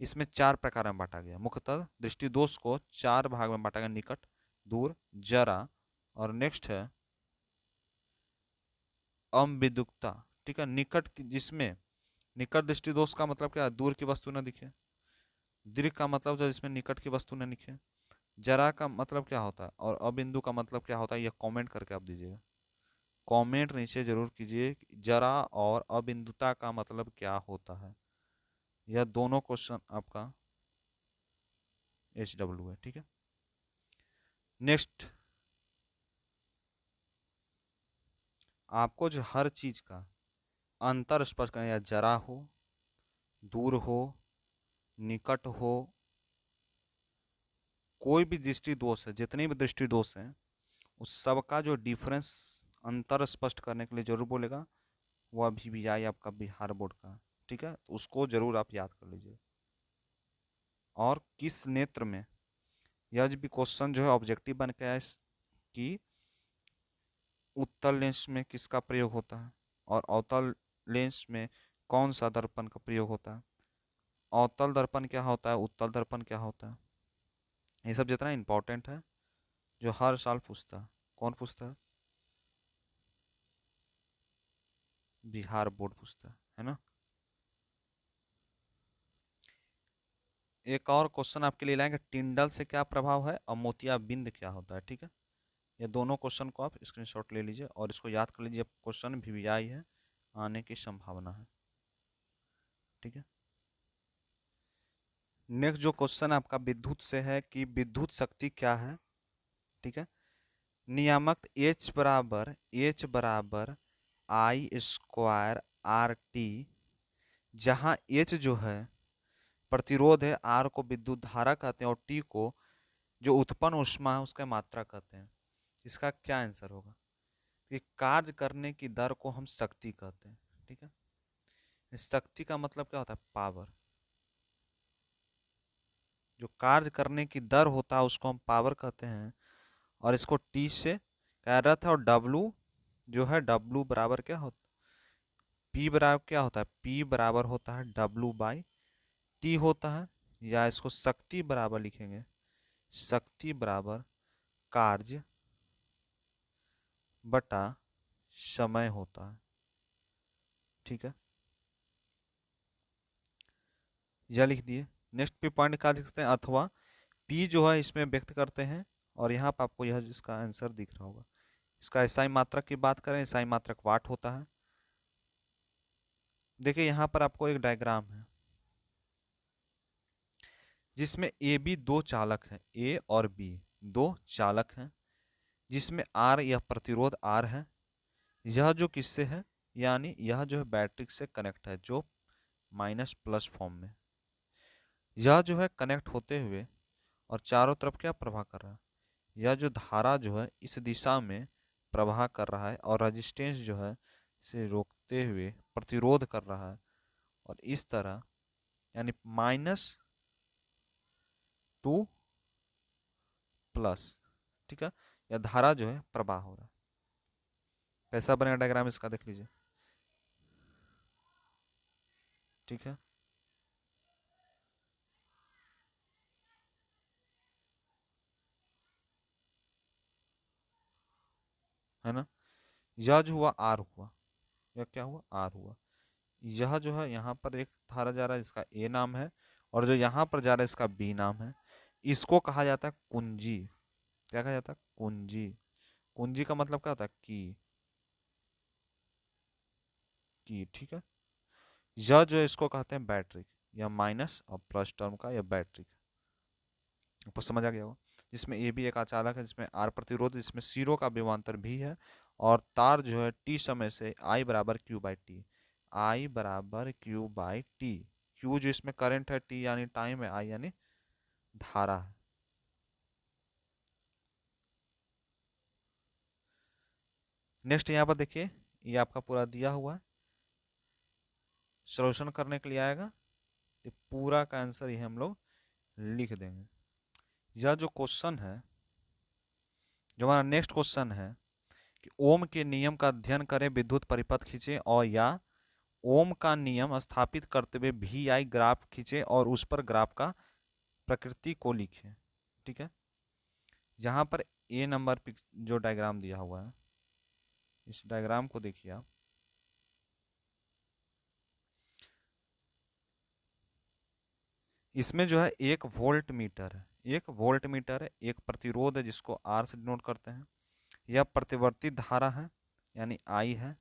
इसमें 4 प्रकार में बांटा गया। मुख्यतः दृष्टि दोष को 4 भाग में बांटा गया, निकट, दूर, जरा और नेक्स्ट है अम्बिदुक्ता। ठीक है, निकट जिसमें निकट दृष्टि दोष का मतलब क्या है, दूर की वस्तु न दिखे। दीर्घ का मतलब जो जिसमें निकट की वस्तु न दिखे। जरा का मतलब क्या होता है और अबिंदु का मतलब क्या होता है, यह कमेंट करके आप दीजिएगा। कमेंट नीचे जरूर कीजिए जरा और अबिंदुता का मतलब क्या होता है। यह दोनों क्वेश्चन आपका HW है। ठीक है, नेक्स्ट आपको जो हर चीज का अंतर स्पष्ट करना, या जरा हो दूर हो, निकट हो, कोई भी दृष्टि दोष है, जितने भी दृष्टि दोष हैं उस सब का जो डिफरेंस, अंतर स्पष्ट करने के लिए जरूर बोलेगा, वह भी आई आपका बिहार बोर्ड का। ठीक है, तो उसको जरूर आप याद कर लीजिए। और किस नेत्र में, यह भी क्वेश्चन जो है ऑब्जेक्टिव बन के आया कि उत्तल लेंस में किसका प्रयोग होता है और अवतल लेंस में कौन सा दर्पण का प्रयोग होता है, अवतल दर्पण क्या होता है, उत्तल दर्पण क्या होता है। ये सब जितना इंपॉर्टेंट है, जो हर साल पूछता है। कौन पूछता है? बिहार बोर्ड पूछता है ना। एक और क्वेश्चन आपके लिए लाएंगे, टिंडल से क्या प्रभाव है और मोतियाबिंद क्या होता है। ठीक है, ये दोनों क्वेश्चन को आप स्क्रीनशॉट ले लीजिए और इसको याद कर लीजिए, क्वेश्चन भी आई है, आने की संभावना है। ठीक है, नेक्स्ट जो क्वेश्चन आपका विद्युत से है कि विद्युत शक्ति क्या है। ठीक है, नियामक H बराबर आई स्क्वायर आर टी, जहाँ H जो है प्रतिरोध है, R को विद्युत धारा कहते हैं और T को जो उत्पन्न ऊष्मा है उसका मात्रा कहते हैं। इसका क्या आंसर होगा? कि कार्य करने की दर को हम शक्ति कहते हैं। ठीक है, शक्ति का मतलब क्या होता है? पावर। जो कार्य करने की दर होता है उसको हम पावर कहते हैं, और इसको टी से कह रहा था। और डब्लू जो है, डब्लू बराबर क्या होता है? पी बराबर क्या होता है? पी बराबर होता है डब्लू बाई टी होता है, या इसको शक्ति बराबर लिखेंगे, शक्ति बराबर कार्य बटा समय होता है। ठीक है, यह लिख दिए। नेक्स्ट पे पॉइंट क्या लिखते हैं? अथवा पी जो है इसमें व्यक्त करते हैं, और यहाँ पर आपको यह जिसका आंसर दिख रहा होगा, इसका एसआई मात्रक की बात करें, एसआई मात्रक वाट होता है। देखिए यहाँ पर आपको एक डायग्राम है जिसमें ए बी दो चालक हैं, ए और बी दो चालक हैं, जिसमें आर यह प्रतिरोध आर है। यह जो किससे है, यानी यह जो है बैटरी से कनेक्ट है, जो माइनस प्लस फॉर्म में। यह जो है कनेक्ट होते हुए और चारों तरफ क्या प्रवाह कर रहा है, यह जो धारा जो है इस दिशा में प्रवाह कर रहा है, और रेजिस्टेंस जो है इसे रोकते हुए प्रतिरोध कर रहा है, और इस तरह यानी -2 प्लस। ठीक है, यह धारा जो है प्रवाह हो रहा है। कैसा बनेगा डायग्राम इसका, देख लीजिए। ठीक है ना। यह जो हुआ आर हुआ, यह क्या हुआ? आर हुआ। यह जो है यहाँ पर एक धारा जा रहा है जिसका ए नाम है, और जो यहाँ पर जा रहा है इसका बी नाम है। इसको कहा जाता है कुंजी। क्या कहा जाता है? कुंजी। कुंजी का मतलब क्या होता है? की। ठीक है, यह जो है इसको कहते हैं बैटरी, या माइनस और प्लस टर्म का, या बैटरी। आपको समझ आ गया होगा। जिसमें ए भी एक अचालक है, जिसमें आर प्रतिरोध, जिसमें सीरो का विभवांतर भी है, और तार जो है टी समय से आई बराबर क्यू बाई टी, आई बराबर क्यू बाई टी। क्यू जो इसमें करंट है, टी यानी टाइम है, आई यानी धारा है। नेक्स्ट यहाँ पर देखिए, ये आपका पूरा दिया हुआ है, सोल्यूशन करने के लिए आएगा, तो पूरा का आंसर ये हम लोग लिख देंगे। यह जो क्वेश्चन है, जो हमारा नेक्स्ट क्वेश्चन है कि ओम के नियम का अध्ययन करें, विद्युत परिपथ खींचे, और या ओम का नियम स्थापित करते हुए भी आई ग्राफ खींचे और उस पर ग्राफ का प्रकृति को लिखें। ठीक है, जहां पर ए नंबर जो डायग्राम दिया हुआ है, इस डायग्राम को देखिए आप। इसमें जो है एक वोल्ट मीटर है, एक वोल्ट मीटर है, एक प्रतिरोध है जिसको आर से डिनोट करते हैं, यह प्रतिवर्ती धारा है यानी आई है।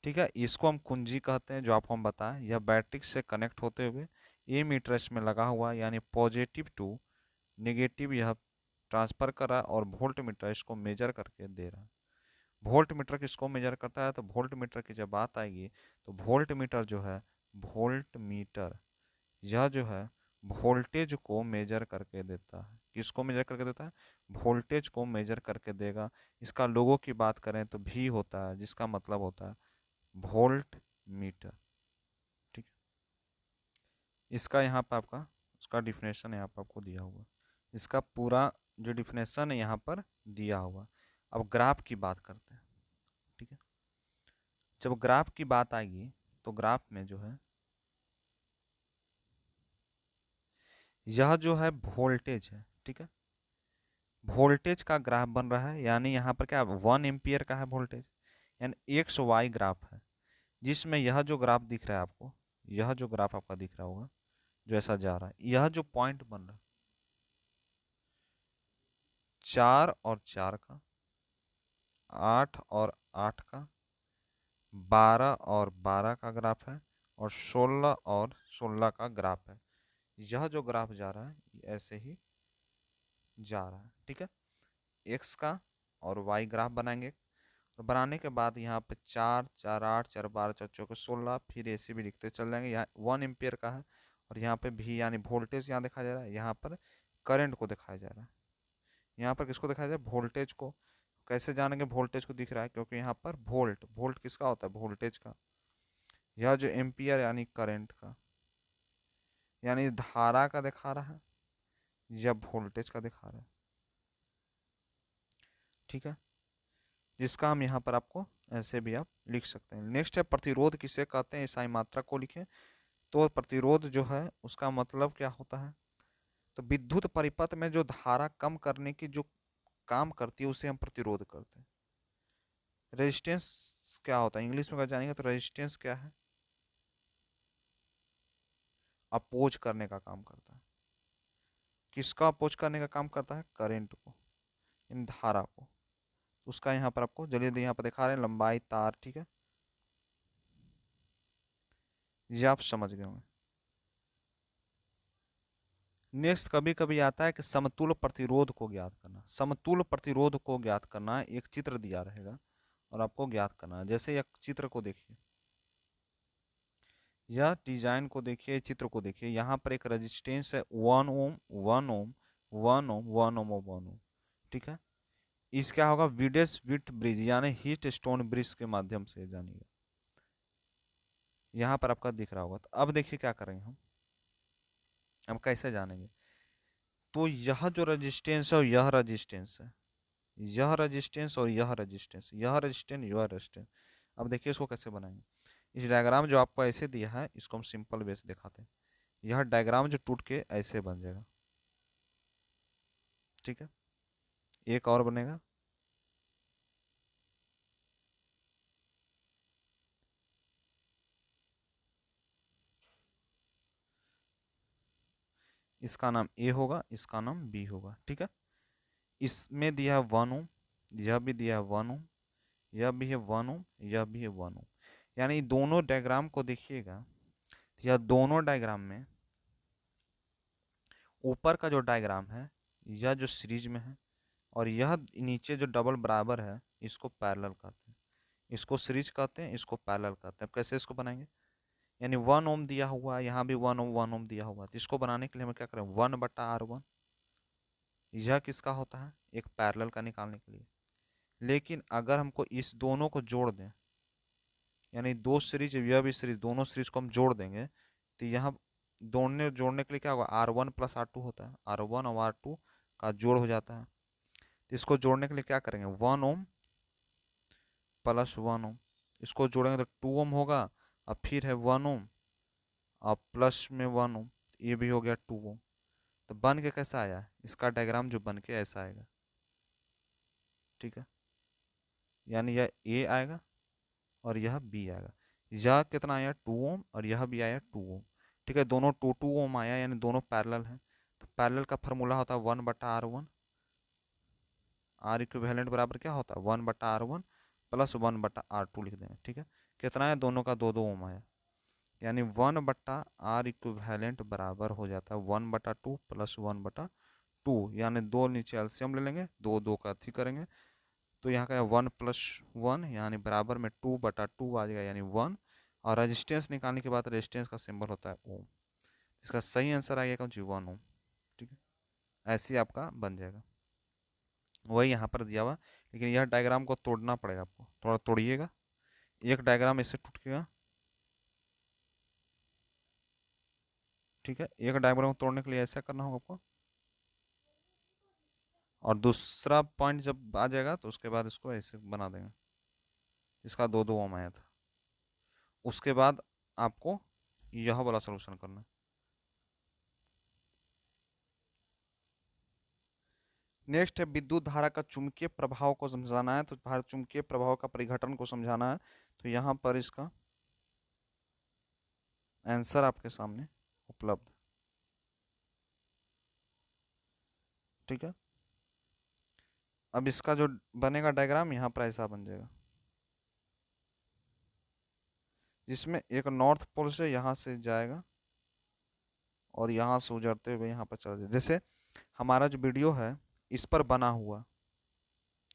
ठीक है, इसको हम कुंजी कहते हैं, जो आपको हम बताएं। यह बैटरी से कनेक्ट होते हुए ए मीटर इसमें लगा हुआ है, यानी पॉजिटिव टू नेगेटिव यह ट्रांसफर कर रहा है, और वोल्ट मीटर इसको मेजर करके दे रहा है। वोल्ट मीटर किसको मेजर करता है? तो वोल्ट मीटर की जब बात आएगी तो वोल्ट मीटर जो है वोल्ट मीटर, यह जो है वोल्टेज को मेजर करके देता है। किसको मेजर करके देता है? वोल्टेज को मेजर करके देगा। इसका लोगो की बात करें तो भी होता है, जिसका मतलब होता है वोल्ट मीटर। ठीक है, इसका यहाँ पर आपका उसका डिफिनेशन यहाँ पर आपको दिया हुआ, इसका पूरा जो डिफिनेशन है यहाँ पर दिया हुआ। अब ग्राफ की बात करते हैं। ठीक है, जब ग्राफ की बात आएगी तो ग्राफ में जो है यह जो है वोल्टेज है। ठीक है, वोल्टेज का ग्राफ बन रहा है, यानी यहाँ पर क्या 1 एम्पियर का है वोल्टेज, यानी एक्स वाई ग्राफ है, जिसमें यह जो ग्राफ दिख रहा है आपको, यह जो ग्राफ आपका दिख रहा होगा जो ऐसा जा रहा है, यह जो पॉइंट बन रहा है 4 और 4 का, 8 और 8 का, 12 और 12 का ग्राफ है, और 16 और 16 का ग्राफ है। यह जो ग्राफ जा रहा है ऐसे ही जा रहा है। ठीक है, एक्स का और वाई ग्राफ बनाएंगे, और बनाने के बाद यहाँ पे 4 4 8 4 12 4 14 16, फिर ऐसे भी लिखते चल जाएंगे। यहाँ 1 एम्पियर का है, और यहाँ पे भी यानी वोल्टेज यहाँ दिखाया जा रहा है, यहाँ पर करंट को दिखाया जा रहा है। यहाँ पर किसको दिखाया जाए? वोल्टेज को। कैसे जानेंगे वोल्टेज को दिख रहा है? क्योंकि यहाँ पर वोल्ट, वोल्ट किसका होता है? वोल्टेज का। यह जो एम्पियर यानी करंट का, यानी धारा का दिखा रहा है, या वोल्टेज का दिखा रहा है। ठीक है, जिसका हम यहाँ पर आपको ऐसे भी आप लिख सकते हैं। नेक्स्ट है प्रतिरोध किसे कहते हैं? ईसाई मात्रा को लिखें। तो प्रतिरोध जो है उसका मतलब क्या होता है? तो विद्युत परिपथ में जो धारा कम करने की जो काम करती है उसे हम प्रतिरोध करते हैं। रेजिस्टेंस क्या होता है इंग्लिश में अगर जानेंगे तो रेजिस्टेंस क्या है? अपोज करने का काम करता है। किसका अपोज करने का काम करता है? करंट को, इन धारा को। उसका यहाँ पर आपको जल्दी जल्दी यहाँ पर दिखा रहे हैं, लंबाई तार। ठीक है, ये आप समझ गए होंगे। नेक्स्ट कभी कभी आता है कि समतुल्य प्रतिरोध को ज्ञात करना। समतुल्य प्रतिरोध को ज्ञात करना, एक चित्र दिया रहेगा और आपको ज्ञात करना है। जैसे एक चित्र को देखिए, यह डिजाइन को देखिए, चित्र को देखिए, यहाँ पर एक रेजिस्टेंस है 1 ओम 1 ओम 1 ओम 1 ओम और 1 ओम। ठीक है, इस क्या होगा? विडेस विट ब्रिज यानी हीट स्टोन ब्रिज के माध्यम से जानिए, यहाँ पर आपका दिख रहा होगा। तो अब देखिए क्या करेंगे हम कैसे जानेंगे? तो यह जो रेजिस्टेंस है और यह रेजिस्टेंस है, यह रेजिस्टेंस और यह रेजिस्टेंस, यह रेजिस्टेंस यह रेजिस्टेंस। अब देखिए इसको कैसे बनाएंगे। इस डायग्राम जो आपको ऐसे दिया है इसको हम सिंपल वे से दिखाते हैं। यह डायग्राम जो टूट के ऐसे बन जाएगा। ठीक है, एक और बनेगा। इसका नाम ए होगा, इसका नाम बी होगा। ठीक है, इसमें दिया है 1 ओम, यह भी दिया है 1 ओम, यह भी है 1 ओम, यह भी है 1 ओम। यानी दोनों डायग्राम को देखिएगा, यह दोनों डायग्राम में ऊपर का जो डायग्राम है यह जो सीरीज में है, और यह नीचे जो डबल बराबर है इसको पैरेलल कहते हैं। इसको सीरीज कहते हैं, इसको पैरेलल कहते हैं। अब कैसे इसको बनाएंगे? यानी 1 ओम दिया हुआ है, यहाँ भी 1 ओम 1 ओम दिया हुआ है, तो इसको बनाने के लिए हमें क्या करें? 1/R1। यह किसका होता है? एक पैरेलल का निकालने के लिए। लेकिन अगर हमको इस दोनों को जोड़ दें, यानी दो सीरीज यह भी सीरीज, दोनों सीरीज को हम जोड़ देंगे, तो यहाँ दोनों जोड़ने के लिए क्या होगा? R1 + R2 होता है, R1 और R2 का जोड़ हो जाता है। तो इसको जोड़ने के लिए क्या करेंगे? 1 ओम + 1 ओम, इसको जोड़ेंगे तो 2 ओम होगा, और फिर है 1 ओम और प्लस में 1 ओम, ये भी हो गया 2 ओम। तो बन के कैसा आया? इसका डायग्राम जो बन के ऐसा आएगा। ठीक है, यानी यह ए आएगा और यह बी आएगा। यह कितना आया? 2 ओम, और यह भी आया 2 ओम। ठीक है, दोनों 2 2 ओम आया, यानी दोनों पैरेलल हैं। तो पैरेलल का फॉर्मूला होता है 1/R1। आर इक्विवेलेंट बराबर क्या होता है? 1/R1 + 1/R2 लिख देंगे। ठीक है, कितना है? दोनों का 2 2 ओम आया, यानी 1/R इक्विवेलेंट बराबर हो जाता है 1/2 + 1/2, यानी दो नीचे एलसीएम ले लेंगे, दो दो का अथी करेंगे, तो यहाँ का 1 + 1 यानी बराबर में 2/2 आ जाएगा, यानी 1, और रेजिस्टेंस निकालने के बाद रेजिस्टेंस का सिंबल होता है ओम। इसका सही आंसर आएगा जी 1 ओम। ठीक है, ऐसे ही आपका बन जाएगा, वही यहाँ पर दिया हुआ। लेकिन यह डायग्राम को तोड़ना पड़ेगा आपको, थोड़ा तोड़िएगा, एक डायग्राम इससे टूट गया। ठीक है, एक डायग्राम को तोड़ने के लिए ऐसा करना होगा आपको, और दूसरा पॉइंट जब आ जाएगा तो उसके बाद इसको ऐसे बना देंगे। इसका 2 2 ओम आया था। उसके बाद आपको यह वाला सोल्यूशन करना है। नेक्स्ट है विद्युत धारा का चुंबकीय प्रभाव को समझाना है, तो भारत चुंबकीय प्रभाव का परिघटन को समझाना है। तो यहाँ पर इसका आंसर आपके सामने उपलब्ध। ठीक है, अब इसका जो बनेगा डायग्राम यहाँ पर ऐसा बन जाएगा, जिसमें एक नॉर्थ पोल से यहाँ से जाएगा और यहाँ से उजड़ते हुए यहाँ पर चला जाए। जैसे हमारा जो वीडियो है इस पर बना हुआ,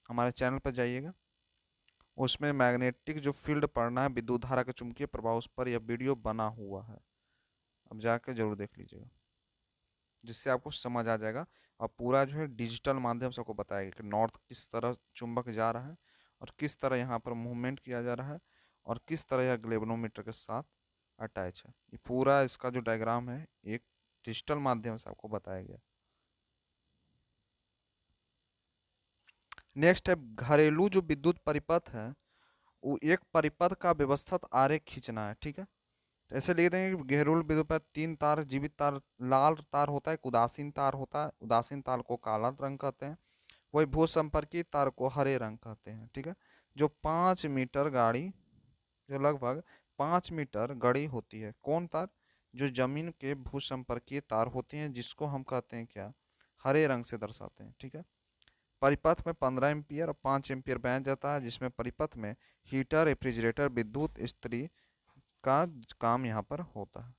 हमारे चैनल पर जाइएगा, उसमें मैग्नेटिक जो फील्ड पढ़ना है, विद्युत धारा के चुंबकीय प्रभाव, उस पर यह वीडियो बना हुआ है। अब जाकर जरूर देख लीजिएगा, जिससे आपको समझ आ जाएगा। और पूरा जो है डिजिटल माध्यम से आपको बताएगा कि नॉर्थ किस तरह चुंबक जा रहा है और किस तरह यहाँ पर मूवमेंट किया जा रहा है और किस तरह यह ग्लेवनोमीटर के साथ अटैच है। ये पूरा इसका जो डायग्राम है एक डिजिटल माध्यम से आपको बताया गया। नेक्स्ट है घरेलू जो विद्युत परिपथ है, वो एक परिपथ का व्यवस्थित आरेख खींचना है। ठीक है, तो ऐसे लिख देंगे कि घरेलू विद्युत पर 3 तार, जीवित तार लाल तार होता है, एक उदासीन तार होता है, उदासीन तार को काला रंग कहते हैं, वही भू संपर्की तार को हरे रंग कहते हैं। ठीक है, जो 5 मीटर गाड़ी, जो लगभग 5 मीटर गड़ी होती है, कौन तार, जो जमीन के भू संपर्कीय तार होती हैं, जिसको हम कहते हैं क्या, हरे रंग से दर्शाते हैं। ठीक है, परिपथ में 15 एम्पियर और 5 एम्पियर बह जाता है, जिसमें परिपथ में हीटर, रेफ्रिजरेटर, विद्युत इस्त्री का काम यहाँ पर होता है।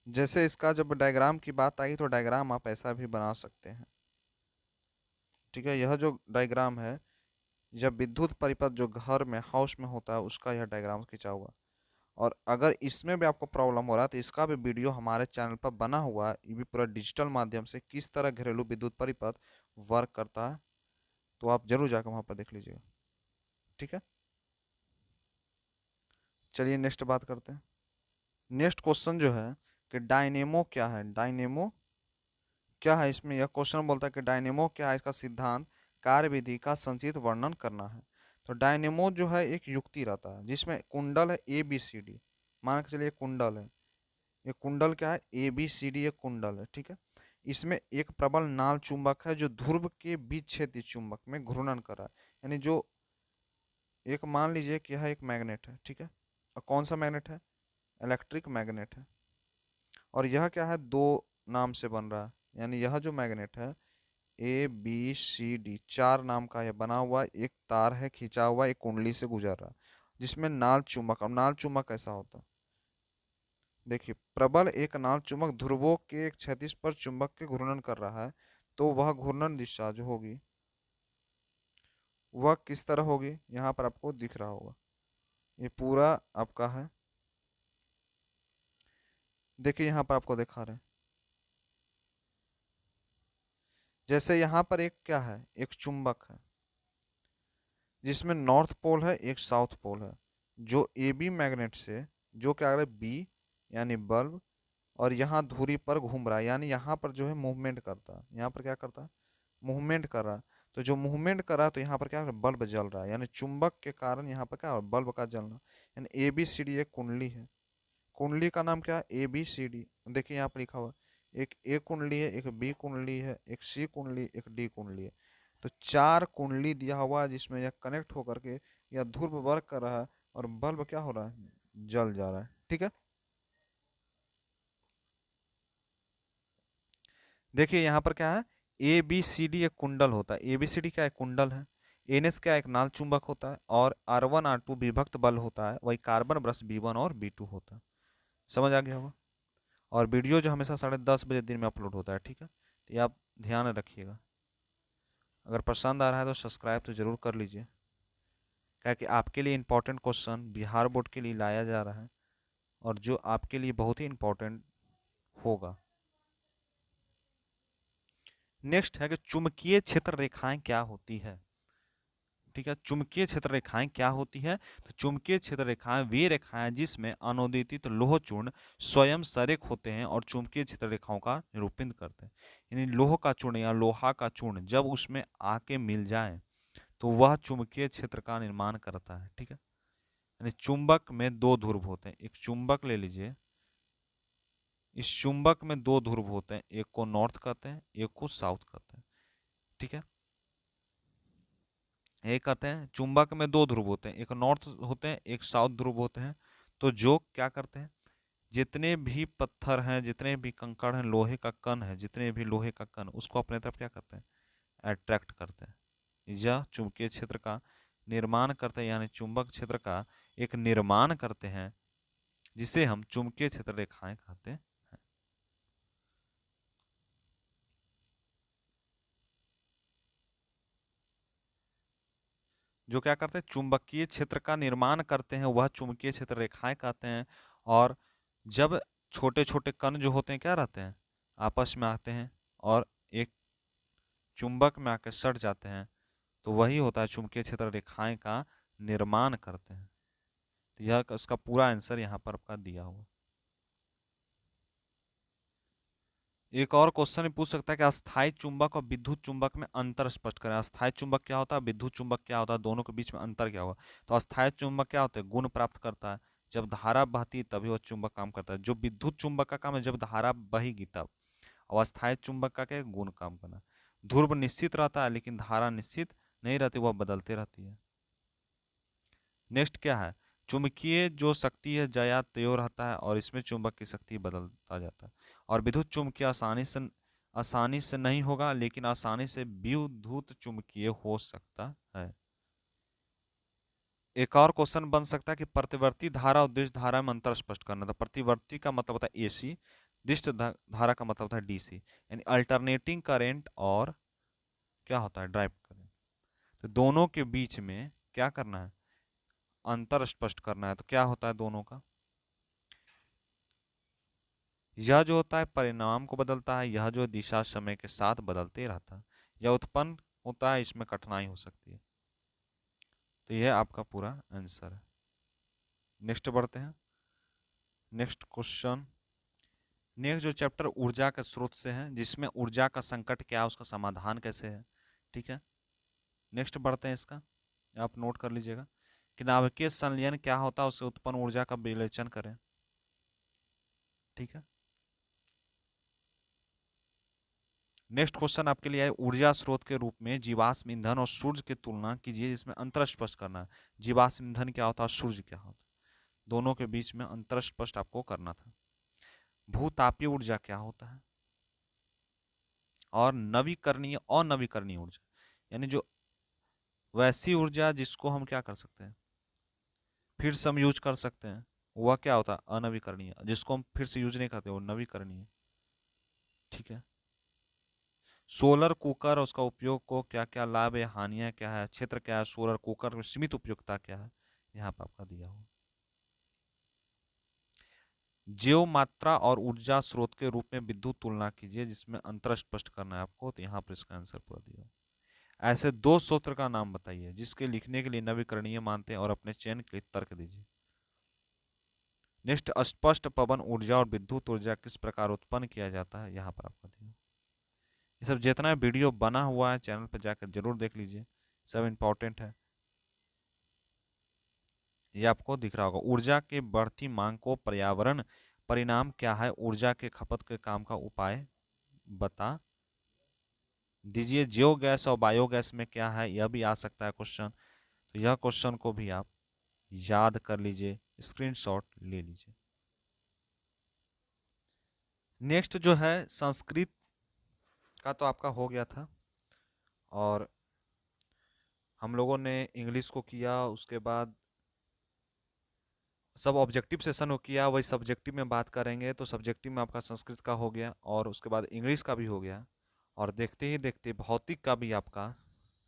जैसे इसका जब डायग्राम की बात आई तो डायग्राम आप ऐसा भी बना सकते हैं। ठीक है, यह जो डायग्राम है, जब विद्युत परिपथ जो घर में हाउस में होता है उसका यह डायग्राम खींचा हुआ। और अगर इसमें भी आपको प्रॉब्लम हो रहा है तो इसका भी वीडियो हमारे चैनल पर बना हुआ है, ये भी पूरा डिजिटल माध्यम से किस तरह घरेलू विद्युत परिपथ वर्क करता है, तो आप जरूर जाकर वहाँ पर देख लीजिएगा। ठीक है, चलिए नेक्स्ट बात करते हैं। नेक्स्ट क्वेश्चन जो है कि डायनेमो क्या है, डायनेमो क्या है, इसमें यह क्वेश्चन बोलता है कि डायनेमो क्या है, इसका सिद्धांत, कार्यविधि का संक्षिप्त वर्णन करना है। तो डायनेमो जो है एक युक्ति रहता है जिसमें कुंडल है ABCD, मान के चलिए कुंडल है, ये कुंडल क्या है ABCD, एक कुंडल है। ठीक है, इसमें एक प्रबल नाल चुंबक है जो ध्रुव के बीच क्षेत्रीय चुंबक में घूर्णन कर रहा है। यानी जो एक मान लीजिए कि यह एक मैग्नेट है। ठीक है, और कौन सा मैग्नेट है, इलेक्ट्रिक मैग्नेट है, और यह क्या है, दो नाम से बन रहा है। यानी यह जो मैग्नेट है ABCD 4 नाम का यह बना हुआ, एक तार है खींचा हुआ, एक कुंडली से गुजर रहा, जिसमें नाल चुंबक। अब नाल चुंबक कैसा होता है, देखिए प्रबल एक नाल चुंबक ध्रुवों के एक क्षैतिज पर चुंबक के घूर्णन कर रहा है, तो वह घूर्णन दिशा जो होगी वह किस तरह होगी, यहाँ पर आपको दिख रहा होगा, ये पूरा आपका है। देखिए यहाँ पर आपको दिखा रहे हैं, जैसे यहाँ पर एक क्या है, एक चुंबक है जिसमें नॉर्थ पोल है, एक साउथ पोल है, जो AB मैग्नेट से जो क्या कर रहा है B यानी बल्ब, और यहाँ धुरी पर घूम रहा है, यानी यहाँ पर जो है मूवमेंट करता है, यहाँ पर क्या करता है, मूवमेंट कर रहा है। तो जो मूवमेंट कर रहा है तो यहाँ पर क्या बल्ब जल रहा है, यानी चुंबक के कारण यहाँ पर क्या बल्ब का जलना। यानी ABCD एक कुंडली है, कुंडली का नाम क्या है ABCD। देखिए यहाँ पर लिखा हुआ, एक A कुंडली है, एक B कुंडली है, एक C कुंडली, एक D कुंडली है। तो 4 कुंडली दिया हुआ है जिसमें यह कनेक्ट होकर के यह ध्रुव वर्क कर रहा है और बल्ब क्या हो रहा है, जल जा रहा है। ठीक है, देखिए यहाँ पर क्या है, ABCD एक कुंडल होता है, ABCD क्या है, कुंडल है, NS क्या एक नाल चुंबक होता है, और R1 R2 विभक्त बल होता है, वही कार्बन ब्रश B1 और B2 होता है। समझ आ गया होगा। और वीडियो जो हमेशा 10:30 बजे दिन में अपलोड होता है। ठीक है, तो ये आप ध्यान रखिएगा। अगर पसंद आ रहा है तो सब्सक्राइब तो ज़रूर कर लीजिए। क्या कि आपके लिए इम्पोर्टेंट क्वेश्चन बिहार बोर्ड के लिए लाया जा रहा है और जो आपके लिए बहुत ही इम्पोर्टेंट होगा। नेक्स्ट है कि चुंबकीय क्षेत्र रेखाएं क्या होती है। ठीक है, चुंबकीय क्षेत्र रेखाएं क्या होती है? तो चुंबकीय क्षेत्र रेखाएं वे रेखाएं जिसमें अनुदित लोह चूर्ण स्वयं सरेख होते हैं और चुंबकीय क्षेत्र रेखाओं का निरूपण करते हैं। यानी लोह का चूर्ण या लोहा का चूर्ण जब उसमें आके मिल जाए तो वह चुंबकीय क्षेत्र का निर्माण करता है। ठीक है, यानी चुंबक में दो ध्रुव होते हैं। एक चुंबक ले लीजिए, इस चुंबक में दो ध्रुव होते हैं, एक को नॉर्थ कहते हैं, एक को साउथ कहते हैं। ठीक है, ये कहते हैं चुंबक में दो ध्रुव होते हैं, एक नॉर्थ होते हैं, एक साउथ ध्रुव होते हैं। तो जो क्या करते हैं, जितने भी पत्थर हैं, जितने भी कंकड़ हैं, लोहे का कण है, जितने भी लोहे का कण उसको अपने तरफ क्या करते हैं, अट्रैक्ट करते हैं। यह चुंबकीय क्षेत्र का निर्माण करते हैं, यानी चुंबक क्षेत्र का एक निर्माण करते हैं जिसे हम चुंबकीय क्षेत्र रेखाएं कहते हैं। जो क्या करते हैं, चुंबकीय क्षेत्र का निर्माण करते हैं, वह चुंबकीय क्षेत्र रेखाएं कहते हैं। और जब छोटे छोटे कण जो होते हैं क्या रहते हैं, आपस में आते हैं और एक चुंबक में आकर सट जाते हैं, तो वही होता है चुंबकीय क्षेत्र रेखाएं का निर्माण करते हैं। तो यह इसका पूरा आंसर यहाँ पर आपका दिया हुआ। एक और क्वेश्चन भी पूछ सकता है कि अस्थायी चुंबक और विद्युत चुंबक में अंतर स्पष्ट करें। अस्थायी चुंबक क्या होता है, विद्युत चुंबक क्या होता है, दोनों के बीच में अंतर क्या होगा। तो अस्थायी चुंबक क्या होता है, गुण प्राप्त करता है, जब धारा बहती है तभी वह चुंबक काम करता है। जो विद्युत चुंबक का काम है जब धारा बहेगी तब, और अस्थायी चुंबक का क्या है, गुण काम करना। ध्रुव निश्चित रहता है लेकिन धारा निश्चित नहीं रहती, वह बदलती रहती है। नेक्स्ट क्या है, चुंबकीय जो शक्ति है जया त्यों रहता है और इसमें चुंबक की शक्ति बदलता जाता है। और विद्युत चुंबकीय आसानी से नहीं होगा लेकिन आसानी से विद्युत चुंबकीय हो सकता है। एक और क्वेश्चन बन सकता है कि प्रतिवर्ती धारा और दिश धारा में अंतर स्पष्ट करना था। प्रतिवर्ती का मतलब होता है एसी, दिश धारा का मतलब होता है डीसी। यानी अल्टरनेटिंग करंट और क्या होता है, ड्राइव करंट। तो दोनों के बीच में क्या करना है, अंतर स्पष्ट करना है। तो क्या होता है दोनों का, यह जो होता है परिणाम को बदलता है, यह जो दिशा समय के साथ बदलते रहता है, यह उत्पन्न होता है, इसमें कठिनाई हो सकती है। तो यह आपका पूरा आंसर है। नेक्स्ट बढ़ते हैं, नेक्स्ट क्वेश्चन। नेक्स्ट जो चैप्टर ऊर्जा के स्रोत से है, जिसमें ऊर्जा का संकट क्या है, उसका समाधान कैसे है। ठीक है, नेक्स्ट बढ़ते हैं इसका, आप नोट कर लीजिएगा कि नाभिकीय संलयन क्या होता है, उससे उत्पन्न ऊर्जा का विवेचन करें। ठीक है, नेक्स्ट क्वेश्चन आपके लिए है, ऊर्जा स्रोत के रूप में जीवाश्म ईंधन और सूर्य की तुलना कीजिए, जिसमें अंतर स्पष्ट करना है। जीवाश्म ईंधन क्या होता है, सूर्य क्या होता है, दोनों के बीच में अंतर स्पष्ट आपको करना था। भूतापीय ऊर्जा क्या होता है, और नवीकरणीय और नवीकरणीय ऊर्जा, यानी जो वैसी ऊर्जा जिसको हम क्या कर सकते हैं, फिर से हम यूज कर सकते हैं, वह क्या होता है, अनवीकरणीय। जिसको हम फिर से यूज नहीं करते वो नवीकरणीय। ठीक है, सोलर कुकर और उसका उपयोग को क्या क्या लाभ है, हानियां क्या है, क्षेत्र क्या है, सोलर कुकर में सीमित उपयोगिता क्या है, यहाँ पर आपका दिया हुआ। जीव मात्रा और ऊर्जा स्रोत के रूप में विद्युत तुलना कीजिए, जिसमें अंतर स्पष्ट करना है आपको। तो यहाँ पर इसका आंसर पूरा दिया। ऐसे दो सूत्र का नाम बताइए जिसके लिखने के लिए नवीकरणीय मानते हैं और अपने चयन के लिए तर्क दीजिए। नेक्स्ट, अस्पष्ट पवन ऊर्जा और विद्युत ऊर्जा किस प्रकार उत्पन्न किया जाता है, यहाँ पर आपका दिया। ये सब जितना वीडियो बना हुआ है चैनल पर जाकर जरूर देख लीजिए, सब इंपॉर्टेंट है। ये आपको दिख रहा होगा। ऊर्जा की बढ़ती मांग को पर्यावरण परिणाम क्या है, ऊर्जा के खपत के काम का उपाय बता दीजिए। जियो गैस और बायोगैस में क्या है, यह भी आ सकता है क्वेश्चन। तो यह क्वेश्चन को भी आप याद कर लीजिए, स्क्रीनशॉट ले लीजिए। नेक्स्ट जो है संस्कृत का तो आपका हो गया था, और हम लोगों ने इंग्लिश को किया, उसके बाद सब ऑब्जेक्टिव सेशन हो किया, वही सब्जेक्टिव में बात करेंगे। तो सब्जेक्टिव में आपका संस्कृत का हो गया और उसके बाद इंग्लिश का भी हो गया, और देखते ही देखते भौतिक का भी आपका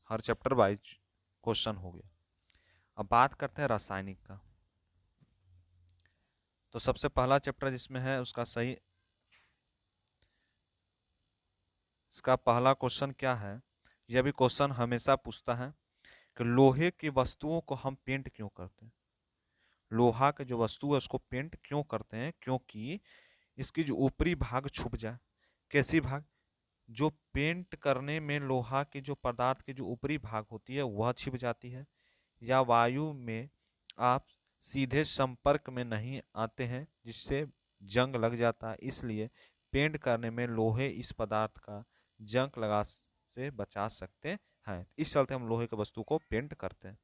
हर चैप्टर वाइज क्वेश्चन हो गया। अब बात करते हैं रासायनिक का। तो सबसे पहला चैप्टर जिसमें है उसका सही, इसका पहला क्वेश्चन क्या है, यह भी क्वेश्चन हमेशा पूछता है कि लोहे की वस्तुओं को हम पेंट क्यों करते हैं। लोहा के जो वस्तु है उसको पेंट क्यों करते हैं, क्योंकि इसकी जो ऊपरी भाग छुप जाए। कैसी भाग, जो पेंट करने में लोहा के जो पदार्थ की जो ऊपरी भाग होती है वह छिप जाती है, या वायु में आप सीधे संपर्क में नहीं आते हैं जिससे जंग लग जाता है, इसलिए पेंट करने में लोहे इस पदार्थ का जंग लगा से बचा सकते हैं। इस चलते हम लोहे की वस्तु को पेंट करते हैं।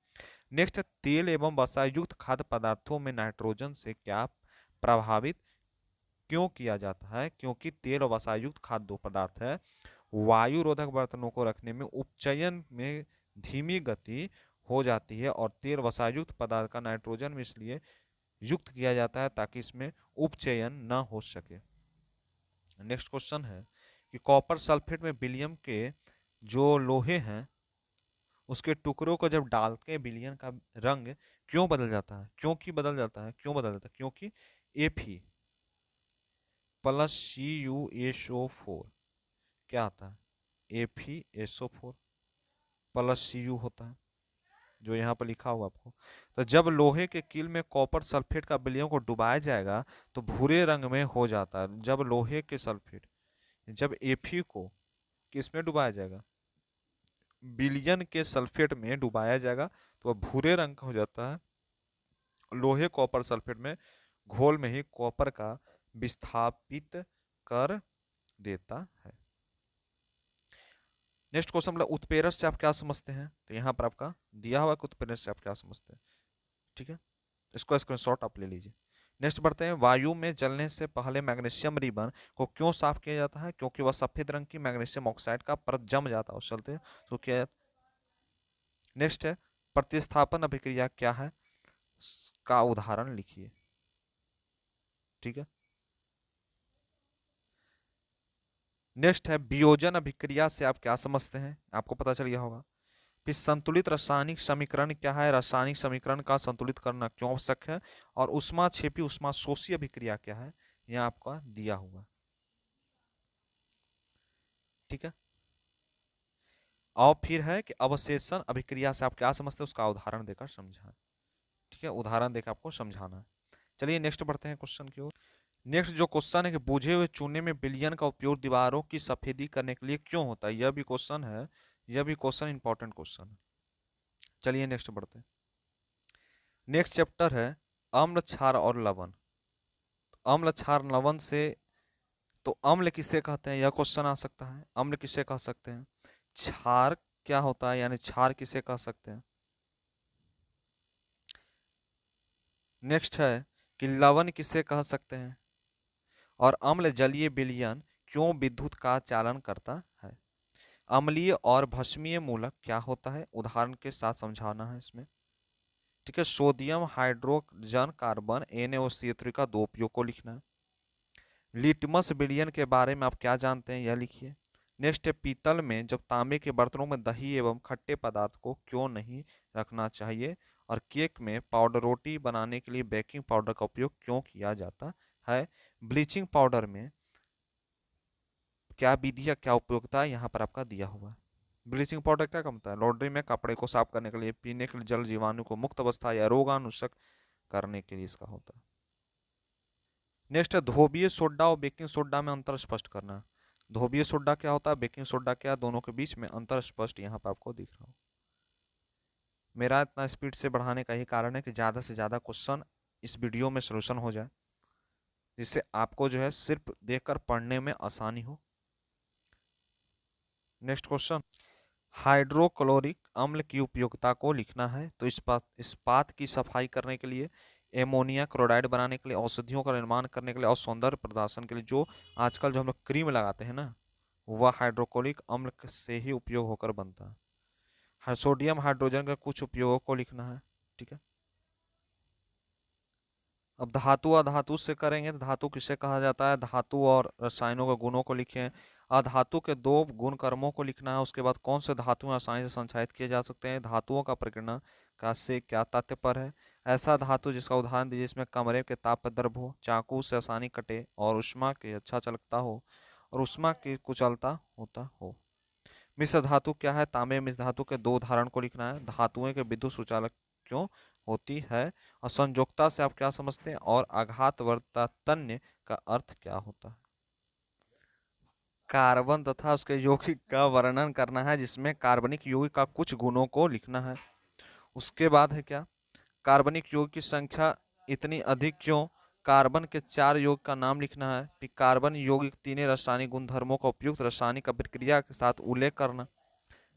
नेक्स्ट, तेल एवं वसायुक्त खाद्य पदार्थों में नाइट्रोजन से क्या प्रभावित क्यों किया जाता है, क्योंकि तेल और वसायुक्त खाद्य पदार्थ है वायु रोधक बर्तनों को रखने में उपचयन में धीमी गति हो जाती है, और तेल वसायुक्त पदार्थ का नाइट्रोजन में इसलिए युक्त किया जाता है ताकि इसमें उपचयन न हो सके। नेक्स्ट क्वेश्चन है कि कॉपर सल्फेट में विलियम के जो लोहे हैं उसके टुकड़ों को जब डालते हैं विलियन का रंग क्यों बदल जाता है, क्योंकि बदल जाता है, क्यों बदल जाता है, क्योंकि Fe प्लस CuSO4 क्या आता है, FeSO4 प्लस Cu होता है, जो यहाँ पर लिखा हुआ आपको। तो जब लोहे के कील में कॉपर सल्फेट का विलयन को डुबाया जाएगा तो भूरे रंग में हो जाता है। जब लोहे के सल्फेट, जब Fe को किसमें डुबाया जाएगा, विलयन के सल्फेट में डुबाया जाएगा तो वह भूरे रंग का हो जाता है। लोहे कॉपर सल्फेट में घोल में ही कॉपर का विस्थापित कर देता है। नेक्स्ट क्वेश्चन, मतलब उत्प्रेरक से आप क्या समझते हैं, तो यहाँ पर आपका दिया हुआ कि उत्प्रेरक से आप क्या समझते हैं। ठीक है, इसको स्क्रीनशॉट आप ले लीजिए। नेक्स्ट बढ़ते हैं, वायु में जलने से पहले मैग्नीशियम रिबन को क्यों साफ किया जाता है, क्योंकि वह सफेद रंग की मैग्नीशियम ऑक्साइड का परत जम जाता है उस चलते तो क्या। नेक्स्ट है, प्रतिस्थापन अभिक्रिया क्या है, का उदाहरण लिखिए। ठीक है, नेक्स्ट है, वियोजन अभिक्रिया से आप क्या समझते हैं, आपको पता चल गया होगा। फिर संतुलित रासायनिक समीकरण क्या है, रासायनिक समीकरण का संतुलित करना क्यों आवश्यक है, और उष्मा छेपी उष्मा शोषी अभिक्रिया क्या है, यह आपका दिया हुआ। ठीक है, और फिर है कि अवशेषण अभिक्रिया से आप क्या समझते हैं उसका उदाहरण देकर समझाएं। ठीक है, उदाहरण देकर आपको समझाना है। चलिए नेक्स्ट बढ़ते हैं क्वेश्चन की ओर। नेक्स्ट जो क्वेश्चन है कि बुझे हुए चूने में विलयन का उपयोग दीवारों की सफेदी करने के लिए क्यों होता है, यह भी क्वेश्चन है, यह भी क्वेश्चन इंपॉर्टेंट क्वेश्चन है। चलिए नेक्स्ट बढ़ते हैं। नेक्स्ट चैप्टर है अम्ल क्षार और लवण। अम्ल क्षार लवण से, तो अम्ल किसे कहते हैं, यह क्वेश्चन आ सकता है। अम्ल किसे कह सकते हैं, क्षार क्या होता है, यानी क्षार किसे कह सकते हैं। नेक्स्ट है कि लवण किसे कह सकते हैं, और अम्ल जलीय विलयन क्यों विद्युत का चालन करता है। अम्लीय और भस्मीय मूलक क्या होता है, उदाहरण के साथ समझाना है इसमें। ठीक है, सोडियम हाइड्रोजन कार्बन NaOH3 का दो उपयोग को लिखना है। लिटमस विलयन के बारे में आप क्या जानते हैं, यह लिखिए। नेक्स्ट है, पीतल में जब तांबे के बर्तनों में दही एवं खट्टे पदार्थ को क्यों नहीं रखना चाहिए, और केक में पाउडर रोटी बनाने के लिए बेकिंग पाउडर का उपयोग क्यों किया जाता है। ब्लीचिंग पाउडर में क्या विधि या क्या उपयोगिता है, यहाँ पर आपका दिया हुआ है। ब्लीचिंग पाउडर क्या काम होता है, लॉन्ड्री में कपड़े को साफ करने के लिए, पीने के लिए जल जीवाणु को मुक्त अवस्था या रोगाणुशक करने के लिए इसका होता है। नेक्स्ट है, धोबिये सोडा और बेकिंग सोडा में अंतर स्पष्ट करना। धोबिये सोडा क्या होता है, बेकिंग सोडा क्या, दोनों के बीच में अंतर स्पष्ट यहाँ पर आपको दिख रहा हो। मेरा इतना स्पीड से बढ़ाने का ही कारण है कि ज़्यादा से ज़्यादा क्वेश्चन इस वीडियो में सोल्यूशन हो जाए, जिससे आपको जो है सिर्फ देखकर पढ़ने में आसानी हो। नेक्स्ट क्वेश्चन, हाइड्रोक्लोरिक अम्ल की उपयोगिता को लिखना है। तो इस्पात की सफाई करने के लिए, एमोनिया क्लोराइड बनाने के लिए, औषधियों का निर्माण करने के लिए, और सौंदर्य प्रदर्शन के लिए जो आजकल जो हम लोग क्रीम लगाते हैं ना, वह हाइड्रोक्लोरिक अम्ल से ही उपयोग होकर बनता है। सोडियम हाइड्रोजन के कुछ उपयोगों को लिखना है। ठीक है, अब धातु अधातु से करेंगे। तो धातु किसे कहा जाता है, धातु और रसायनों के गुणों को लिखें। अधातु के दो गुण कर्मों को लिखना है। उसके बाद कौन से धातुएं आसानी से संचायित किए जा सकते हैं, धातुओं का प्रकीर्णन का से क्या तात्पर्य है, ऐसा धातु जिसका उदाहरण दीजिए जिसमें कमरे के ताप पर द्रव हो, चाकू से आसानी कटे और ऊष्मा की अच्छा चलता हो और ऊष्मा की कुचलता होता हो। मिश्र धातु क्या है, तांबे मिश्र धातु के दो उदाहरण को लिखना है। धातुएं के विद्युत सुचालक क्यों होती है और संयोजकता से आप क्या समझते हैं, और आघातवर्ता तन्य का अर्थ क्या होता है। कार्बन तथा उसके यौगिक का वर्णन करना है, जिसमें कार्बनिक यौगिक का कुछ गुणों को लिखना है। उसके बाद है क्या, कार्बनिक यौगिक की संख्या इतनी अधिक क्यों, कार्बन के 4 यौगिक का नाम लिखना है। फिर कार्बन यौगिक तीनों रासायनिक गुणधर्मों का उपयुक्त रासायनिक अभिक्रिया के साथ उल्लेख करना।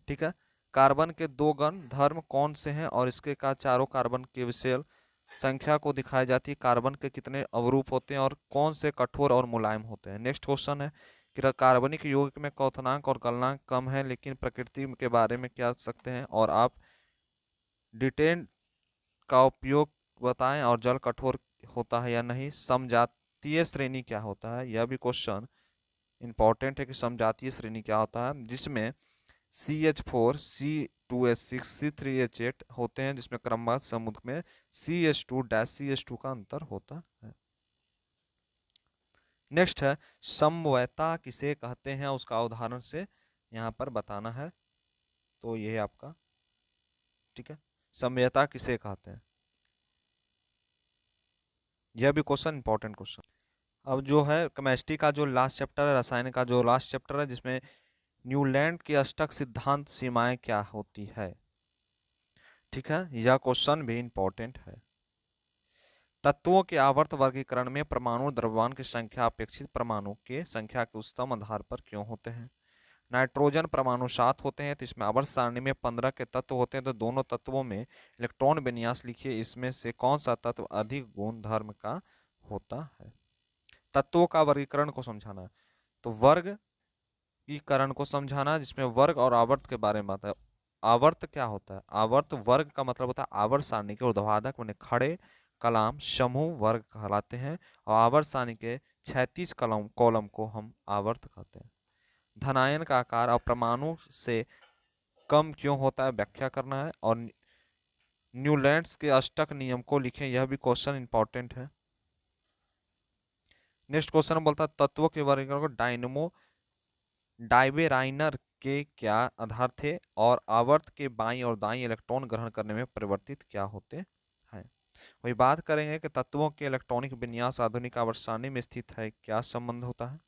ठीक है, कार्बन के 2 गण धर्म कौन से हैं और इसके का चारों कार्बन के विशेष संख्या को दिखाई जाती है। कार्बन के कितने अवरूप होते हैं और कौन से कठोर और मुलायम होते हैं। नेक्स्ट क्वेश्चन है कि कार्बनिक यौगिक में क्वथनांक और गलनांक कम है, लेकिन प्रकृति के बारे में क्या सकते हैं, और आप डिटेन का उपयोग बताएं, और जल कठोर होता है या नहीं। समजातीय श्रेणी क्या होता है, यह भी क्वेश्चन इंपॉर्टेंट है कि समजातीय श्रेणी क्या होता है, जिसमें CH4, C2H6, C3H8 होते हैं, जिसमें क्रमवार समुद्र में CH2-CH2 का अंतर होता है। नेक्स्ट है समवयता किसे कहते हैं, उसका उदाहरण से यहाँ पर बताना है। तो ये है आपका, ठीक है, समवयता किसे कहते हैं, यह भी क्वेश्चन इंपॉर्टेंट क्वेश्चन। अब जो है केमिस्ट्री का जो लास्ट चैप्टर है, रसायन का जो लास्ट चैप्टर है, जिसमें न्यूलैंड के अष्टक सिद्धांत सीमाएं क्या होती है। ठीक है, यह क्वेश्चन भी इंपॉर्टेंट है। तत्वों के आवर्त वर्गीकरण में परमाणु द्रव्यमान की संख्या अपेक्षित परमाणु के संख्या के उच्चतम आधार पर क्यों होते हैं। नाइट्रोजन परमाणु 7 होते हैं, तो इसमें आवर्त सारणी में 15 के तत्व होते हैं, तो दोनों तत्वों में इलेक्ट्रॉन विन्यास लिखिए, इसमें से कौन सा तत्व अधिक गुण धर्म का होता है। तत्वों का वर्गीकरण को समझाना है, तो वर्गीकरण को समझाना, जिसमें वर्ग और आवर्त के बारे में आता है। आवर्त क्या होता है, आवर्त वर्ग का मतलब होता है आवर्त सारणी के ऊर्ध्वाधर बने खड़े कलाम समूह वर्ग कहलाते हैं, और आवर्त सारणी के क्षैतिज कॉलम को हम आवर्त कहते हैं। धनायन का आकार और परमाणु से कम क्यों होता है, व्याख्या करना है। और न्यूलैंड्स के अष्टक नियम को लिखें, यह भी क्वेश्चन इंपॉर्टेंट है। नेक्स्ट क्वेश्चन बोलता है तत्वों के वर्गीकरण को डायनमो डाइबेराइनर के क्या आधार थे, और आवर्त के बाईं और दाईं इलेक्ट्रॉन ग्रहण करने में परिवर्तित क्या होते हैं। वही बात करेंगे कि तत्वों के इलेक्ट्रॉनिक विन्यास आधुनिक आवर्त सारणी में स्थित है, क्या संबंध होता है,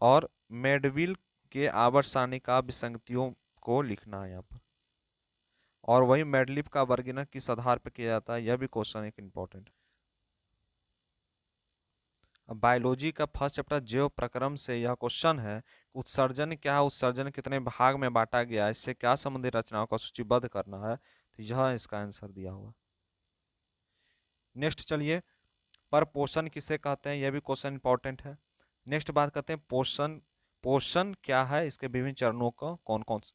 और मेडविल के आवर्त सारणी का विसंगतियों को लिखना है यहाँ पर, और वही मेडलिप का वर्गीकरण किस आधार पर किया जाता है, यह भी क्वेश्चन एक इंपॉर्टेंट। बायोलॉजी का फर्स्ट चैप्टर जैव प्रक्रम से यह क्वेश्चन है, उत्सर्जन क्या है, उत्सर्जन कितने भाग में बांटा गया है, इससे क्या संबंधित रचनाओं को सूचीबद्ध करना है, तो यह इसका आंसर दिया हुआ। नेक्स्ट चलिए, पर पोषण किसे कहते हैं, यह भी क्वेश्चन इंपॉर्टेंट है। नेक्स्ट बात करते हैं पोषण, पोषण क्या है, इसके विभिन्न चरणों को कौन कौन से।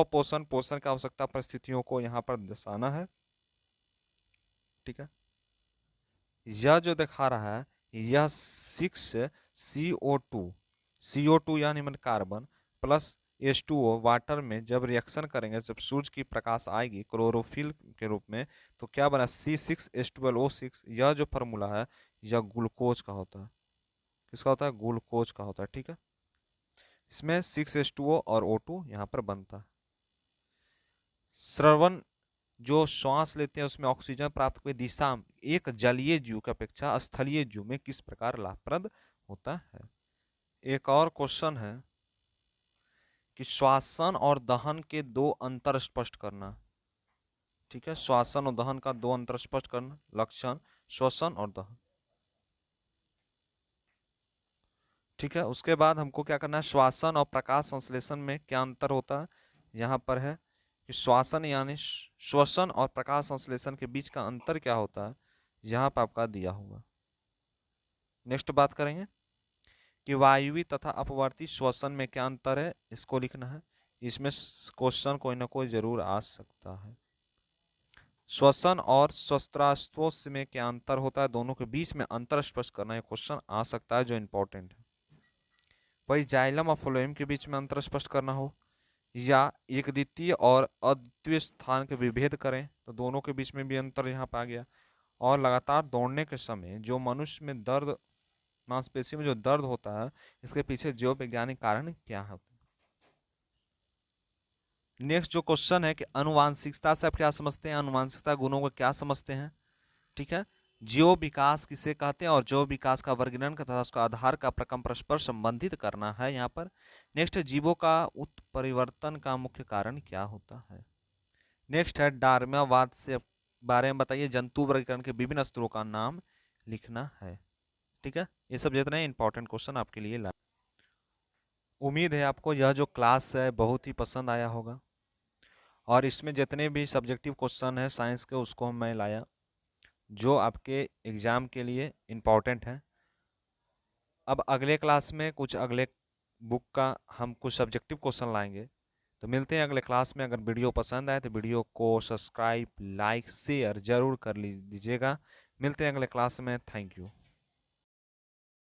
पोषण, पोषण की आवश्यकता परिस्थितियों को यहाँ पर दर्शाना है। ठीक है, यह जो दिखा रहा है, यह 6CO2 यानी मन कार्बन प्लस H2O वाटर में जब रिएक्शन करेंगे, जब सूरज की प्रकाश आएगी क्लोरोफिल के रूप में, तो क्या बना C6H12O6। यह जो फार्मूला है यह ग्लूकोज का होता है, किसका होता है, ग्लूकोज का होता है। ठीक है, इसमें 6H2O और O2 यहाँ पर बनता है। श्रवण, जो श्वास लेते हैं उसमें ऑक्सीजन प्राप्त की दिशा एक जलीय जीव की अपेक्षा स्थलीय जीव में किस प्रकार लाभप्रद होता है। एक और क्वेश्चन है कि श्वासन और दहन के दो अंतर स्पष्ट करना। ठीक है, श्वासन और दहन का दो अंतर स्पष्ट करना, लक्षण श्वसन और दहन। ठीक है, उसके बाद हमको क्या करना है, श्वासन और प्रकाश संश्लेषण में क्या अंतर होता है, यहाँ पर है कि श्वासन यानी श्वसन और प्रकाश संश्लेषण के बीच का अंतर क्या होता है, यहाँ पर आपका दिया हुआ। नेक्स्ट बात करेंगे कि वायवीय तथा अपवर्ती श्वसन में क्या अंतर है, इसको लिखना है। इसमें क्वेश्चन कोई ना कोई जरूर आ सकता है। श्वसन और श्वासोच्छ्वास में क्या अंतर होता है, दोनों के बीच में अंतर स्पष्ट करना, ये क्वेश्चन आ सकता है जो इंपॉर्टेंट है। वही जाइलम और फ्लोएम के बीच में अंतर स्पष्ट करना हो, या एक द्वितीय और अद्वितीय स्थान के विभेद करें तो दोनों के बीच में भी अंतर यहाँ पे आ गया। और लगातार दौड़ने के समय जो मनुष्य में दर्द, मांसपेशी में जो दर्द होता है, इसके पीछे जीव वैज्ञानिक कारण क्या है। नेक्स्ट जो क्वेश्चन है कि अनुवांशिकता से आप क्या समझते हैं, अनुवांशिकता गुणों को क्या समझते हैं। ठीक है, जीव विकास किसे कहते हैं और जीव विकास का वर्गीकरण तथा उसका आधार का प्रक्रम परस्पर संबंधित करना है यहाँ पर। नेक्स्ट, जीवों का उत्परिवर्तन का मुख्य कारण क्या होता है। नेक्स्ट है डार्विनवाद से बारे में बताइए, जंतु वर्गीकरण के विभिन्न स्तरों का नाम लिखना है। ठीक है, ये सब जितने इंपॉर्टेंट क्वेश्चन आपके लिए ला। उम्मीद है आपको यह जो क्लास है बहुत ही पसंद आया होगा, और इसमें जितने भी सब्जेक्टिव क्वेश्चन है साइंस के उसको मैं लाया जो आपके एग्ज़ाम के लिए इम्पॉर्टेंट है। अब अगले क्लास में कुछ अगले बुक का हम कुछ सब्जेक्टिव क्वेश्चन लाएंगे। तो मिलते हैं अगले क्लास में। अगर वीडियो पसंद आए तो वीडियो को सब्सक्राइब, लाइक, शेयर ज़रूर कर लीजिएगा। मिलते हैं अगले क्लास में। Thank you.